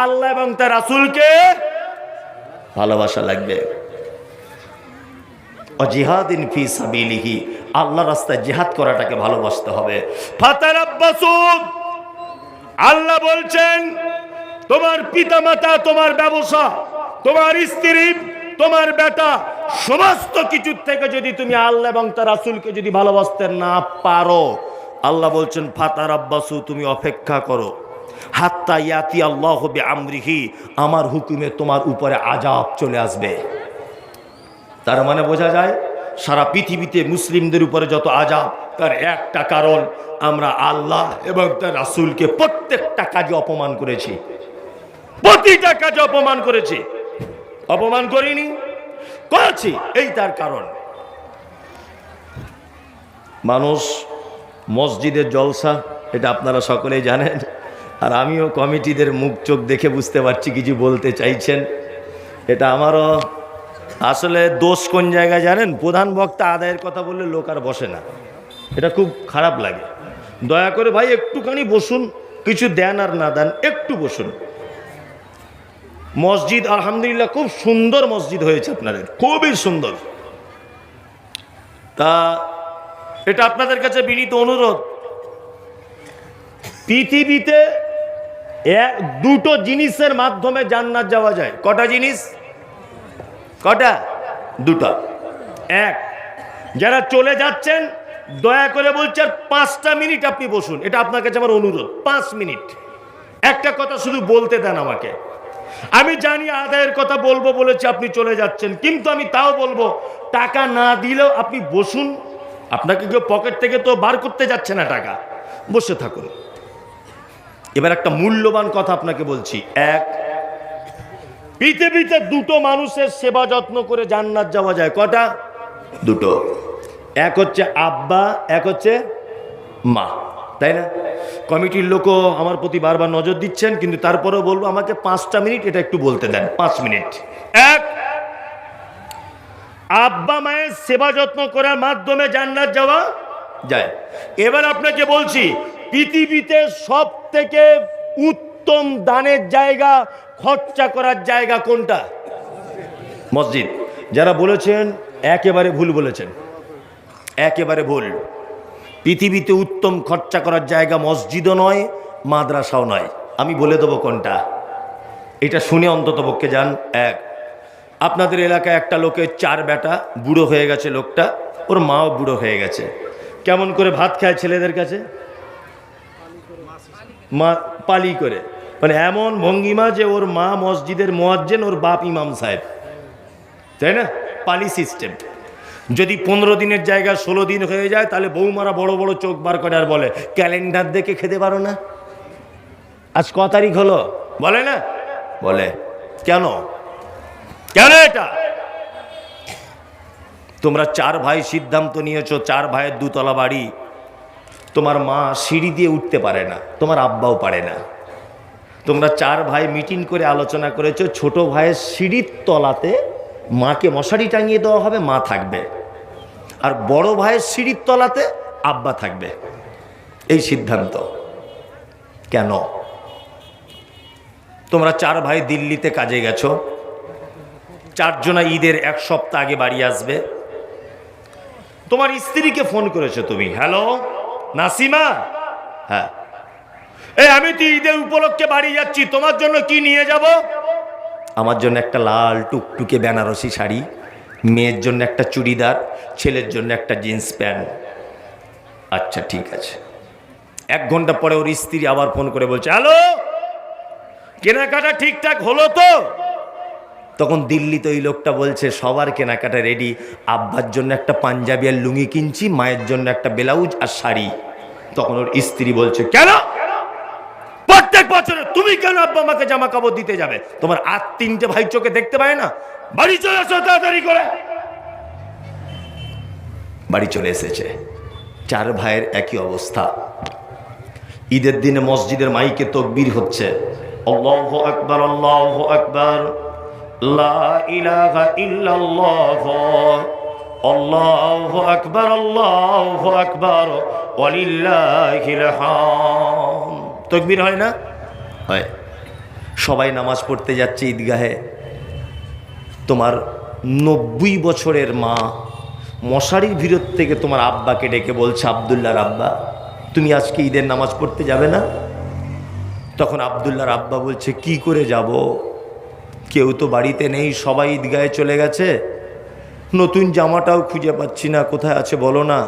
[SPEAKER 1] আল্লাহ এবং তার রাসূলকে ভালোবাসা লাগবে। ও জিহাদিন ফি সাবিলিহি, আল্লাহর রাস্তায় জিহাদ করাটাকে ভালোবাসতে হবে। ফাতারাব্বাসু, আল্লাহ বলছেন তোমার পিতামাতা, তোমার ব্যবসা, তোমার স্ত্রী, তোমার বেটা, সমস্ত কিছুর থেকে যদি তুমি আল্লাহ এবং তার রাসূলকে যদি ভালোবাসতে না পারো, আল্লাহ বলছেন ফাতারাব্বাসু, তুমি অপেক্ষা করো, হাত্তা ইয়াতি আল্লাহু বিআমরিহি, আমার হুকুমে তোমার উপরে আযাব চলে আসবে। তার মানে বোঝা যায় সারা পৃথিবীতে মুসলিমদের উপরে যত আযাব, তার একটা কারণ আমরা আল্লাহ এবং তার রাসূলকে প্রত্যেকটা কাজে অপমান করেছি, প্রতিটা কাজে অপমান করেছি। অপমান করিনি, করেছি, এই তার কারণ। মানুষ মসজিদের জলসা, এটা আপনারা সকলেই জানেন, আর আমিও কমিটিদের মুখ চোখ দেখে বুঝতে পারছি কিছু বলতে চাইছেন। এটা আমারও আসলে দোষ কোন জায়গায় জানেন, প্রধান বক্তা আদায়ের কথা বললে লোক আর বসে না, এটা খুব খারাপ লাগে। দয়া করে ভাই একটুখানি বসুন, কিছু দেন আর না দেন একটু বসুন। মসজিদ আলহামদুলিল্লাহ খুব সুন্দর মসজিদ হয়েছে আপনাদের, খুবই সুন্দর। তা এটা আপনাদের কাছে বিনীত অনুরোধ, পৃথিবীতে দুটো জিনিসের মাধ্যমে জান্নাত যাওয়া যায়। কটা জিনিস? কটা? দুটা। এক, যারা চলে যাচ্ছেন দয়া করে বলছে 5টা মিনিট আপনি বসুন, এটা আপনার কাছে আমার অনুরোধ। 5 মিনিট একটা কথা শুধু বলতে দেন আমাকে। আমি জানি আদায়ের কথা বলবো বলেছি, আপনি চলে যাচ্ছেন, কিন্তু আমি তাও বলবো টাকা না দিলেও আপনি বসুন। আপনাকে কেউ পকেট থেকে তো বার করতে যাচ্ছে না টাকা, বসে থাকুন। এবার একটা মূল্যবান কথা আপনাকে বলছি। এক, পৃথিবীতে দুটো মানুষের সেবা যত্ন করে জান্নাত যাওয়া যায়। কটা? দুটো। এক হচ্ছে আব্বা, এক হচ্ছে মা, তাই না? কমিটির লোকও আমার প্রতি বারবার নজর দিচ্ছেন, কিন্তু তারপরেও বলবো আমাকে 5টা মিনিট এটা একটু বলতে দেন। 5 মিনিট। এক, আব্বা মায়ের সেবা যত্ন করার মাধ্যমে জান্নাত যাওয়া যায়। এবার আপনাকে বলছি পৃথিবীতে সব থেকে উত্তম দানের জায়গা, খরচা করার জায়গা কোনটা? মসজিদ। যারা বলেছেন একেবারে ভুল বলেছেন, একেবারে ভুল। পৃথিবীতে উত্তম খরচা করার জায়গা মসজিদও নয়, মাদ্রাসাও নয়। আমি বলে দেবো কোনটা, এটা শুনে অন্তত পক্ষে যান। এক, আপনাদের এলাকায় একটা লোকের 4 বেটা, বুড়ো হয়ে গেছে লোকটা, ওর মাও বুড়ো হয়ে গেছে। কেমন করে ভাত খায় ছেলেদের কাছে? মা পালি করে, মানে এমন ভঙ্গিমা যে ওর মা মসজিদের মুয়াজ্জিন, ওর বাপ ইমাম সাহেব, তাই না? পালি সিস্টেম। যদি 15 দিনের জায়গায় 16 দিন হয়ে যায়, তাহলে বৌমারা বড় বড় চোখ বার করে আর বলে ক্যালেন্ডার দেখে খেতে পারো না, আজ ক তারিখ হলো? বলে না? বলে। কেন? কেন এটা? তোমরা 4 ভাই সিদ্ধান্ত নিয়েছো, 4 ভাইয়ের 2 তলা বাড়ি, তোমার মা সিঁড়ি দিয়ে উঠতে পারে না, তোমার আব্বাও পারে না। তোমরা 4 ভাই মিটিং করে আলোচনা করেছো ছোট ভাইয়ের সিঁড়ির তলাতে মাকে মশারি টাঙিয়ে দেওয়া হবে, মা থাকবে, আর বড় ভাইয়ের সিঁড়ির তলাতে আব্বা থাকবে। এই সিদ্ধান্ত কেন? তোমরা 4 ভাই দিল্লিতে কাজে গেছো, 4 জনা ঈদের 1 সপ্তাহ আগে বাড়ি আসবে। তোমার স্ত্রীকে ফোন করেছো তুমি, হ্যালো নাসিমা, হ্যাঁ এই আমি তো ঈদের উপলক্ষে বাড়ি যাচ্ছি, তোমার জন্য কি নিয়ে যাব? আমার জন্য একটা লাল টুকটুকে বেনারসি শাড়ি, মেয়ের জন্য একটা চুড়িদার, ছেলের জন্য একটা জিন্স প্যান্ট। আচ্ছা ঠিক আছে। 1 ঘন্টা পরে ওর স্ত্রী আবার ফোন করে বলছে, হ্যালো কেনাকাটা ঠিকঠাক হলো তো? তখন দিল্লিতে ওই লোকটা বলছে সবার কেনাকাটা রেডি, আব্বার জন্য একটা পাঞ্জাবি আর লুঙ্গি কিনছি, মায়ের জন্য একটা ব্লাউজ আর শাড়ি। তখন ওর স্ত্রী বলছে, কেন প্রত্যেক বছরে তুমি কেন আব্বা আমাকে জামা কাপড় দিতে যাবে? তোমার আর তিনটে ভাই চোখে দেখতে পায় না? বাড়ি চলে আসো তাড়াতাড়ি করে। বাড়ি চলে এসেছে, চার ভাইয়ের একই অবস্থা। ঈদের দিনে মসজিদের মাইকে তাকবীর হচ্ছে, আল্লাহু আকবার আল্লাহু আকবার, লা ইলাহা ইল্লাল্লাহ, আল্লাহু আকবার আল্লাহু আকবার, ওয়ালিল্লাহিল হামদ। তাকবীর হয় না? হয়। সবাই নামাজ পড়তে যাচ্ছে ঈদগাহে। তোমার 90 বছরের মা মশারির ভিতর থেকে তোমার আব্বাকে ডেকে বলছে, আব্দুল্লাহর আব্বা, তুমি আজকে ঈদের নামাজ পড়তে যাবে না? তখন আব্দুল্লাহর আব্বা বলছে, কি করে যাব, কেউ তো বাড়িতে নেই, সবাই ঈদগাহে চলে গেছে, নতুন জামাটাও খুঁজে পাচ্ছি না, কোথায় আছে বলো না।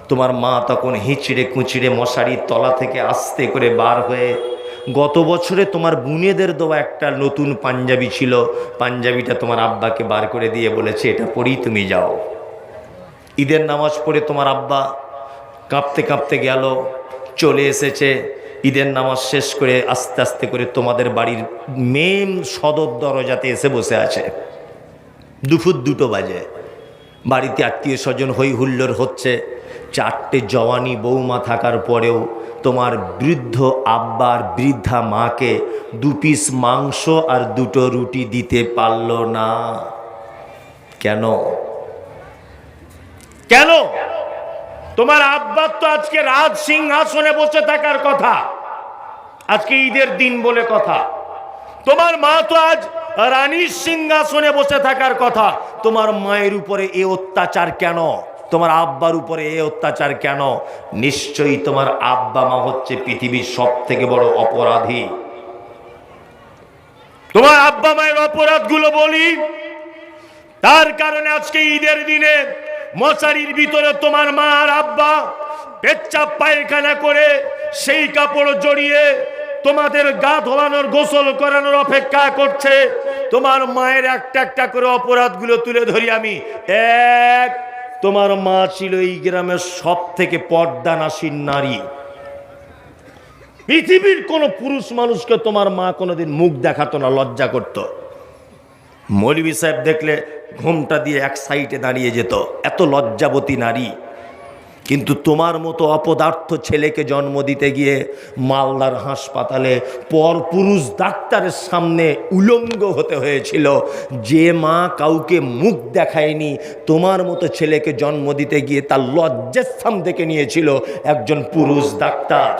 [SPEAKER 1] তোমার মা তখন হিঁচড়ে কুঁচড়ে মশারির তলা থেকে আস্তে করে বার হয়ে, গত বছরে তোমার বুনেদের দেওয়া একটা নতুন পাঞ্জাবি ছিল, পাঞ্জাবিটা তোমার আব্বাকে বার করে দিয়ে বলেছে, এটা পরেই তুমি যাও। ঈদের নামাজ পড়ে তোমার আব্বা কাঁপতে কাঁপতে গেল, চলে এসেছে। ঈদের নামাজ শেষ করে আস্তে আস্তে করে তোমাদের বাড়ির মেন সদর দরজাতে এসে বসে আছে। দুপুর 2টো বাজে, বাড়িতে আত্মীয় স্বজন হই হুল্লোড় হচ্ছে। 4টে জওয়ানি বৌমা থাকার পরেও তোমার বৃদ্ধ আব্বার বৃদ্ধা মাকে 2 পিস মাংস আর 2টো রুটি দিতে পারল না। কেন? কেন? তোমার আব্বার তো আজকে রাজ সিংহাসনে বসে থাকার কথা, আজকে ঈদের দিন বলে কথা। তোমার মা তো আজ রানীর সিংহাসনে বসে থাকার কথা। তোমার মায়ের উপরে এ অত্যাচার কেন? তোমার আব্বার উপরে এ অত্যাচার কেন? নিশ্চয়ই তোমার আব্বা মা হচ্ছে পৃথিবীর সবথেকে বড় অপরাধী। তোমার আব্বা মায়ের অপরাধগুলো বলি, তার কারণে আজকে ঈদের দিনে মশারির ভিতরে তোমার মা আর আব্বা পেচ্ছাপ পায়খানা করে সেই কাপড় জড়িয়ে তোমাদের গা ধোয়ানোর গোসল করানোর অপেক্ষা করছে। তোমার মায়ের একটা একটা করে অপরাধগুলো তুলে ধরি আমি। এক, তোমার মা ছিল এই গ্রামের সব থেকে পর্দানাসীন নারী। পৃথিবীর কোন পুরুষ মানুষকে তোমার মা কোনোদিন মুখ দেখাতো না, লজ্জা করত। মৌলভী সাহেব দেখলে ঘোমটা দিয়ে এক সাইডে দাঁড়িয়ে যেত, এত লজ্জাবতী নারী। কিন্তু তোমার মতো অপদার্থ ছেলেকে জন্ম দিতে গিয়ে মালদার হাসপাতালে পরপুরুষ ডাক্তারের সামনে উলঙ্গ হতে হয়েছিল। যে মা কাউকে মুখ দেখায়নি, তোমার মতো ছেলেকে জন্ম দিতে গিয়ে তার লজ্জাস্থান থেকে নিয়েছিল একজন পুরুষ ডাক্তার।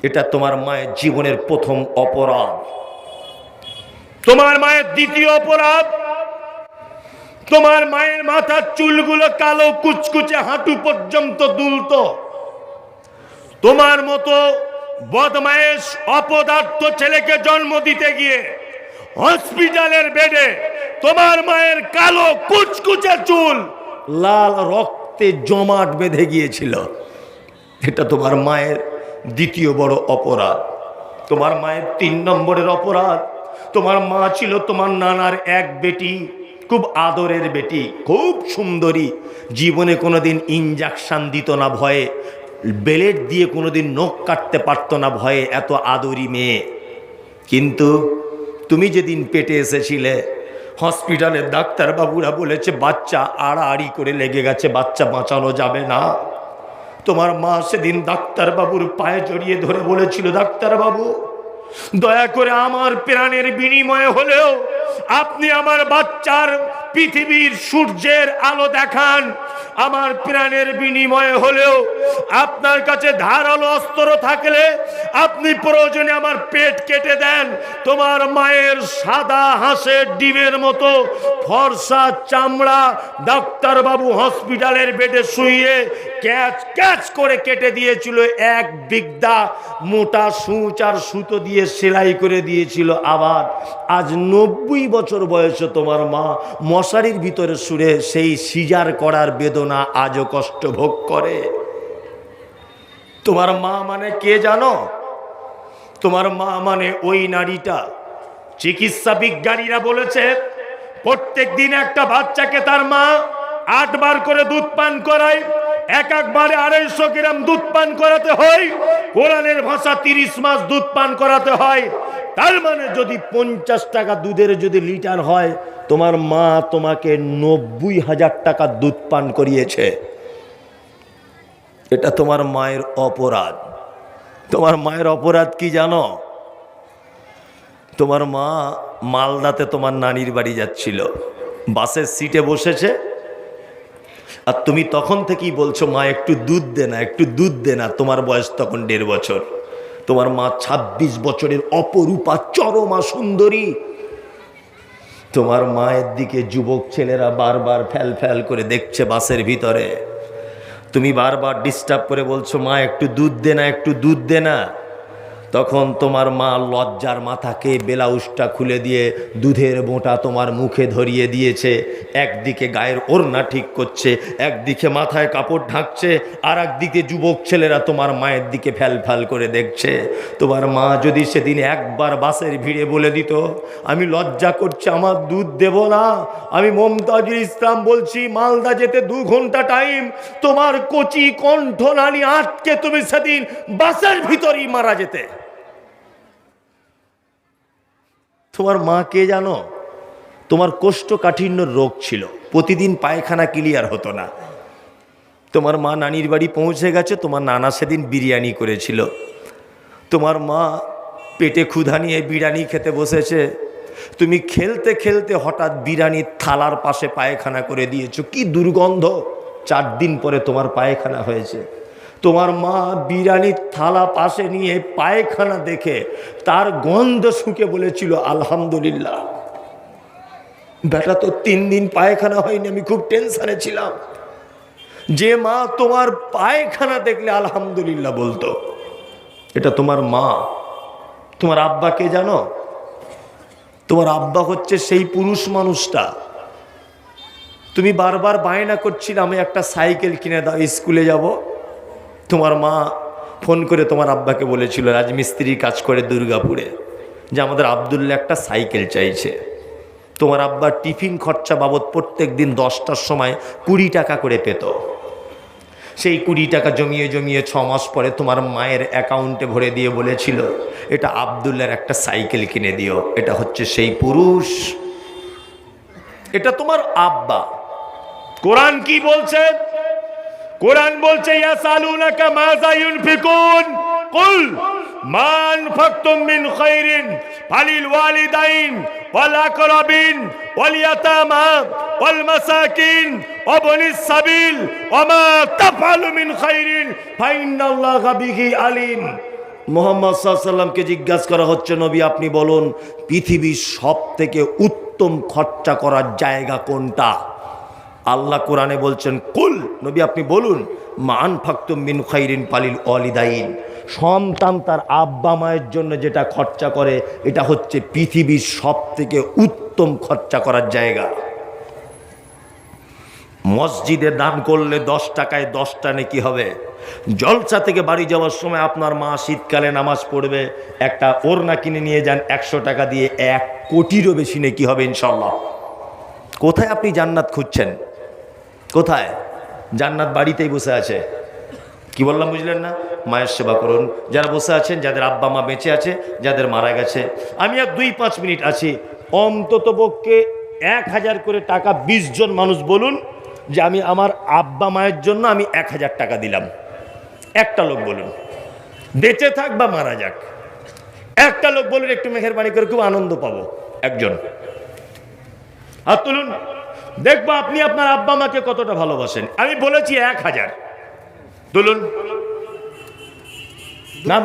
[SPEAKER 1] এটা তোমার মায়ের জীবনের প্রথম অপরাধ। তোমার মায়ের দ্বিতীয় অপরাধ, তোমার মায়ের মাথার চুলগুলো কালো কুচকুচে হাঁটু পর্যন্ত দুলত। তোমার মতো বদমায়েশ অপদার্থ ছেলেকে জন্ম দিতে গিয়ে হসপিটালের বেডে তোমার মায়ের কালো কুচকুচে চুল লাল রক্তে জমাট বেঁধে গিয়েছিল। এটা তোমার মায়ের দ্বিতীয় বড় অপরাধ। তোমার মায়ের 3 নম্বরের অপরাধ, তোমার মা ছিল তোমার নানার এক বেটি, খুব আদরের বেটি, খুব সুন্দরী। জীবনে কোনোদিন ইনজেকশন দিত না ভয়ে, ব্লেড দিয়ে কোনোদিন নখ কাটতে পারতো না ভয়ে, এত আদরি মেয়ে। কিন্তু তুমি যেদিন পেটে এসেছিলে, হসপিটালের ডাক্তারবাবুরা বলেছে বাচ্চা আড়াআড়ি করে লেগে গেছে, বাচ্চা বাঁচানো যাবে না। তোমার মা সেদিন ডাক্তারবাবুর পায়ে জড়িয়ে ধরে বলেছিল, ডাক্তারবাবু দয়া করে আমার প্রাণের বিনিময়ে হলেও আপনি আমার বাচ্চার পৃথিবীর সূর্যের আলো দেখান। আমার প্রাণের বিনিময়ে হলেও আপনার কাছে ধারালো অস্ত্র থাকলে আপনি প্রয়োজনে আমার পেট কেটে দেন। তোমার মায়ের সাদা হাঁসের ডিমের মতো ফর্সা চামড়া ডাক্তারবাবু হসপিটালের বেডে শুয়ে ক্যাচ ক্যাচ করে কেটে দিয়েছিল। 1 বিগদা মোটা সূচ আর সুতো দিয়ে সেলাই করে দিয়েছিল। আবার আজ 90 বছর বয়সে তোমার মা মশারির ভিতরে শুয়ে সেই সিজার করার বেদনা আজও কষ্ট ভোগ করে। তোমার মা মানে কে জানো? তোমার মা মানে ওই নারীটা চিকিৎসা বিজ্ঞানীরা বলেছে প্রত্যেক দিন একটা বাচ্চাকে তার মা 8 বার করে দুধ পান করায়, একবারে 250 গ্রাম দুধ পান করাতে হয়। কোরআনের ভাষা 30 মাস দুধ পান করাতে হয়। তার মানে যদি 50 টাকা দুধের যদি লিটার হয়, তোমার মা তোমাকে 90,000 টাকা দুধ পান করিয়েছে। এটা তোমার মায়ের অপরাধ। তোমার মায়ের অপরাধ কি জানো? তোমার মা মালদাতে তোমার নানির বাড়ি যাচ্ছিল, বাসের সিটে বসেছে, আর তুমি তখন থেকেই বলছো মা একটু দুধ দে না, একটু দুধ দে না। তোমার বয়স তখন 1.5 বছর। তোমার মা 26 বছরের অপরূপা চরমা সুন্দরী। তোমার মায়ের দিকে যুবক ছেলেরা বারবার ফ্যাল ফ্যাল করে দেখছে বাসের ভিতরে। তুমি বারবার ডিস্টার্ব করে বলছো মা একটু দুধ দে না, একটু দুধ দে না। তখন তোমার মা লজ্জার মাথাকে ব্লাউজটা খুলে দিয়ে দুধের বোঁটা তোমার মুখে ধরিয়ে দিয়েছে। একদিকে গায়ের ওড়না ঠিক করছে, একদিকে মাথায় কাপড় ঢাকছে, আর একদিকে যুবক ছেলেরা তোমার মায়ের দিকে ফ্যাল ফ্যাল করে দেখছে। তোমার মা যদি সেদিন একবার বাসের ভিড়ে বলে দিত আমি লজ্জা করছি, আমার দুধ দেব না, আমি মমতাজুল ইসলাম বলছি, মালদা যেতে 2 ঘন্টা টাইম, তোমার কচি কণ্ঠনালী আটকে তুমি সেদিন বাসের ভিতরেই মারা যেতে। তোমার মা কে জানো? তোমার কোষ্ঠকাঠিন্য রোগ ছিল, প্রতিদিন পায়খানা ক্লিয়ার হতো না। তোমার মা নানির বাড়ি পৌঁছে গেছে, তোমার নানা সেদিন বিরিয়ানি করেছিল। তোমার মা পেটে ক্ষুধা নিয়ে বিরিয়ানি খেতে বসেছে, তুমি খেলতে খেলতে হঠাৎ বিরিয়ানির থালার পাশে পায়খানা করে দিয়েছো। কি দুর্গন্ধ! 4 দিন পরে তোমার পায়খানা হয়েছে। তোমার মা বিরিয়ানির থালা পাশে নিয়ে পায়খানা দেখে তার গন্ধ শুকে বলেছিল আলহামদুলিল্লাহ। বেটা তো 3 দিন পায়খানা হয়নি, আমি খুব টেনশনে ছিলাম। যে মা তোমার পায়খানা দেখলে আলহামদুলিল্লাহ বলতো, এটা তোমার মা। তোমার আব্বা কে জানো? তোমার আব্বা হচ্ছে সেই পুরুষ মানুষটা, তুমি বারবার বায়না করছিলে আমি একটা সাইকেল কিনে দাও, স্কুলে যাব। তোমার মা ফোন করে তোমার আব্বাকে বলেছিল রাজমিস্ত্রির কাজ করে দুর্গাপুরে, যে আমাদের আব্দুল্লাহ একটা সাইকেল চাইছে। তোমার আব্বা টিফিন খরচা বাবদ প্রত্যেক দিন 10টার সময় 20 টাকা করে পেত। সেই 20 টাকা জমিয়ে জমিয়ে 6 মাস পরে তোমার মায়ের অ্যাকাউন্টে ভরে দিয়ে বলেছিল এটা আব্দুল্লাহর একটা সাইকেল কিনে দিও। এটা হচ্ছে সেই পুরুষ, এটা তোমার আব্বা। কোরআন কি বলছে? কোরআন বলছে ইয়াসালুনাকা মাযা ইউনফিকুন কুল মা আনফাকতুম মিন খায়রিন ফালিল ওয়ালিদাইন ওয়াল আকরাবিন ওয়াল ইয়াতামা ওয়াল মাসাকিন ওয়া বনিস সাবিল ওয়া মা তাফআলু মিন খায়রিন ফাইন্নাল্লাহা বিহি আলিম। মুহাম্মদ সাল্লাল্লাহু আলাইহি ওয়াসাল্লামকে জিজ্ঞাসা করা হচ্ছে নবী আপনি বলুন পৃথিবীর সবথেকে উত্তম খরচা করার জায়গা কোনটা? আল্লাহ কোরআনে বলছেন কুল, নবী আপনি বলুন মা আনফাকতুম মিন খায়রিন ফালিল ওয়ালিদাইন। সন্তান তার আব্বা মায়ের জন্য যেটা খরচা করে এটা হচ্ছে পৃথিবীর সবথেকে উত্তম খরচা করার জায়গা। মসজিদে দান করলে 10 টাকায় 10টা নেকি হবে। জলসা থেকে বাড়ি যাওয়ার সময় আপনার মা শীতকালে নামাজ পড়বে, একটা ওড়না কিনে নিয়ে যান 100 টাকা দিয়ে, 1 কোটিরও বেশি নেকি হবে ইনশাল্লাহ। কোথায় আপনি জান্নাত খুঁজছেন? কোথায়? জান্নাত বাড়িতেই বসে আছে। কি বললাম বুঝলেন না? মায়ের সেবা করুন। যারা বসে আছেন, যাদের আব্বা মা বেঁচে আছে, যাদের মারা গেছে, আমি আর 2-5 মিনিট আছি, অন্তত পক্ষে 1000 করে টাকা 20 জন মানুষ বলুন যে আমি আমার আব্বা মায়ের জন্য আমি 1000 টাকা দিলাম। একটা লোক বলুন, বেঁচে থাক বা মারা যাক, একটা লোক বলুন, একটু মেহেরবানি করে, খুব আনন্দ পাবো। একজন হাত তুলুন, দেখবো আপনি আপনার আব্বা মাকে কতটা ভালোবাসেন। আমি বলেছি 1000, তুলুন। নাম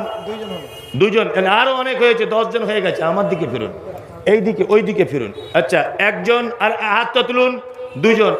[SPEAKER 1] 2 জন, আরো অনেক হয়েছে, 10 জন হয়ে গেছে। আমার দিকে ফিরুন, এই দিকে, ওই দিকে ফিরুন। আচ্ছা, একজন, আর হাতটা তুলুন, 2 জন।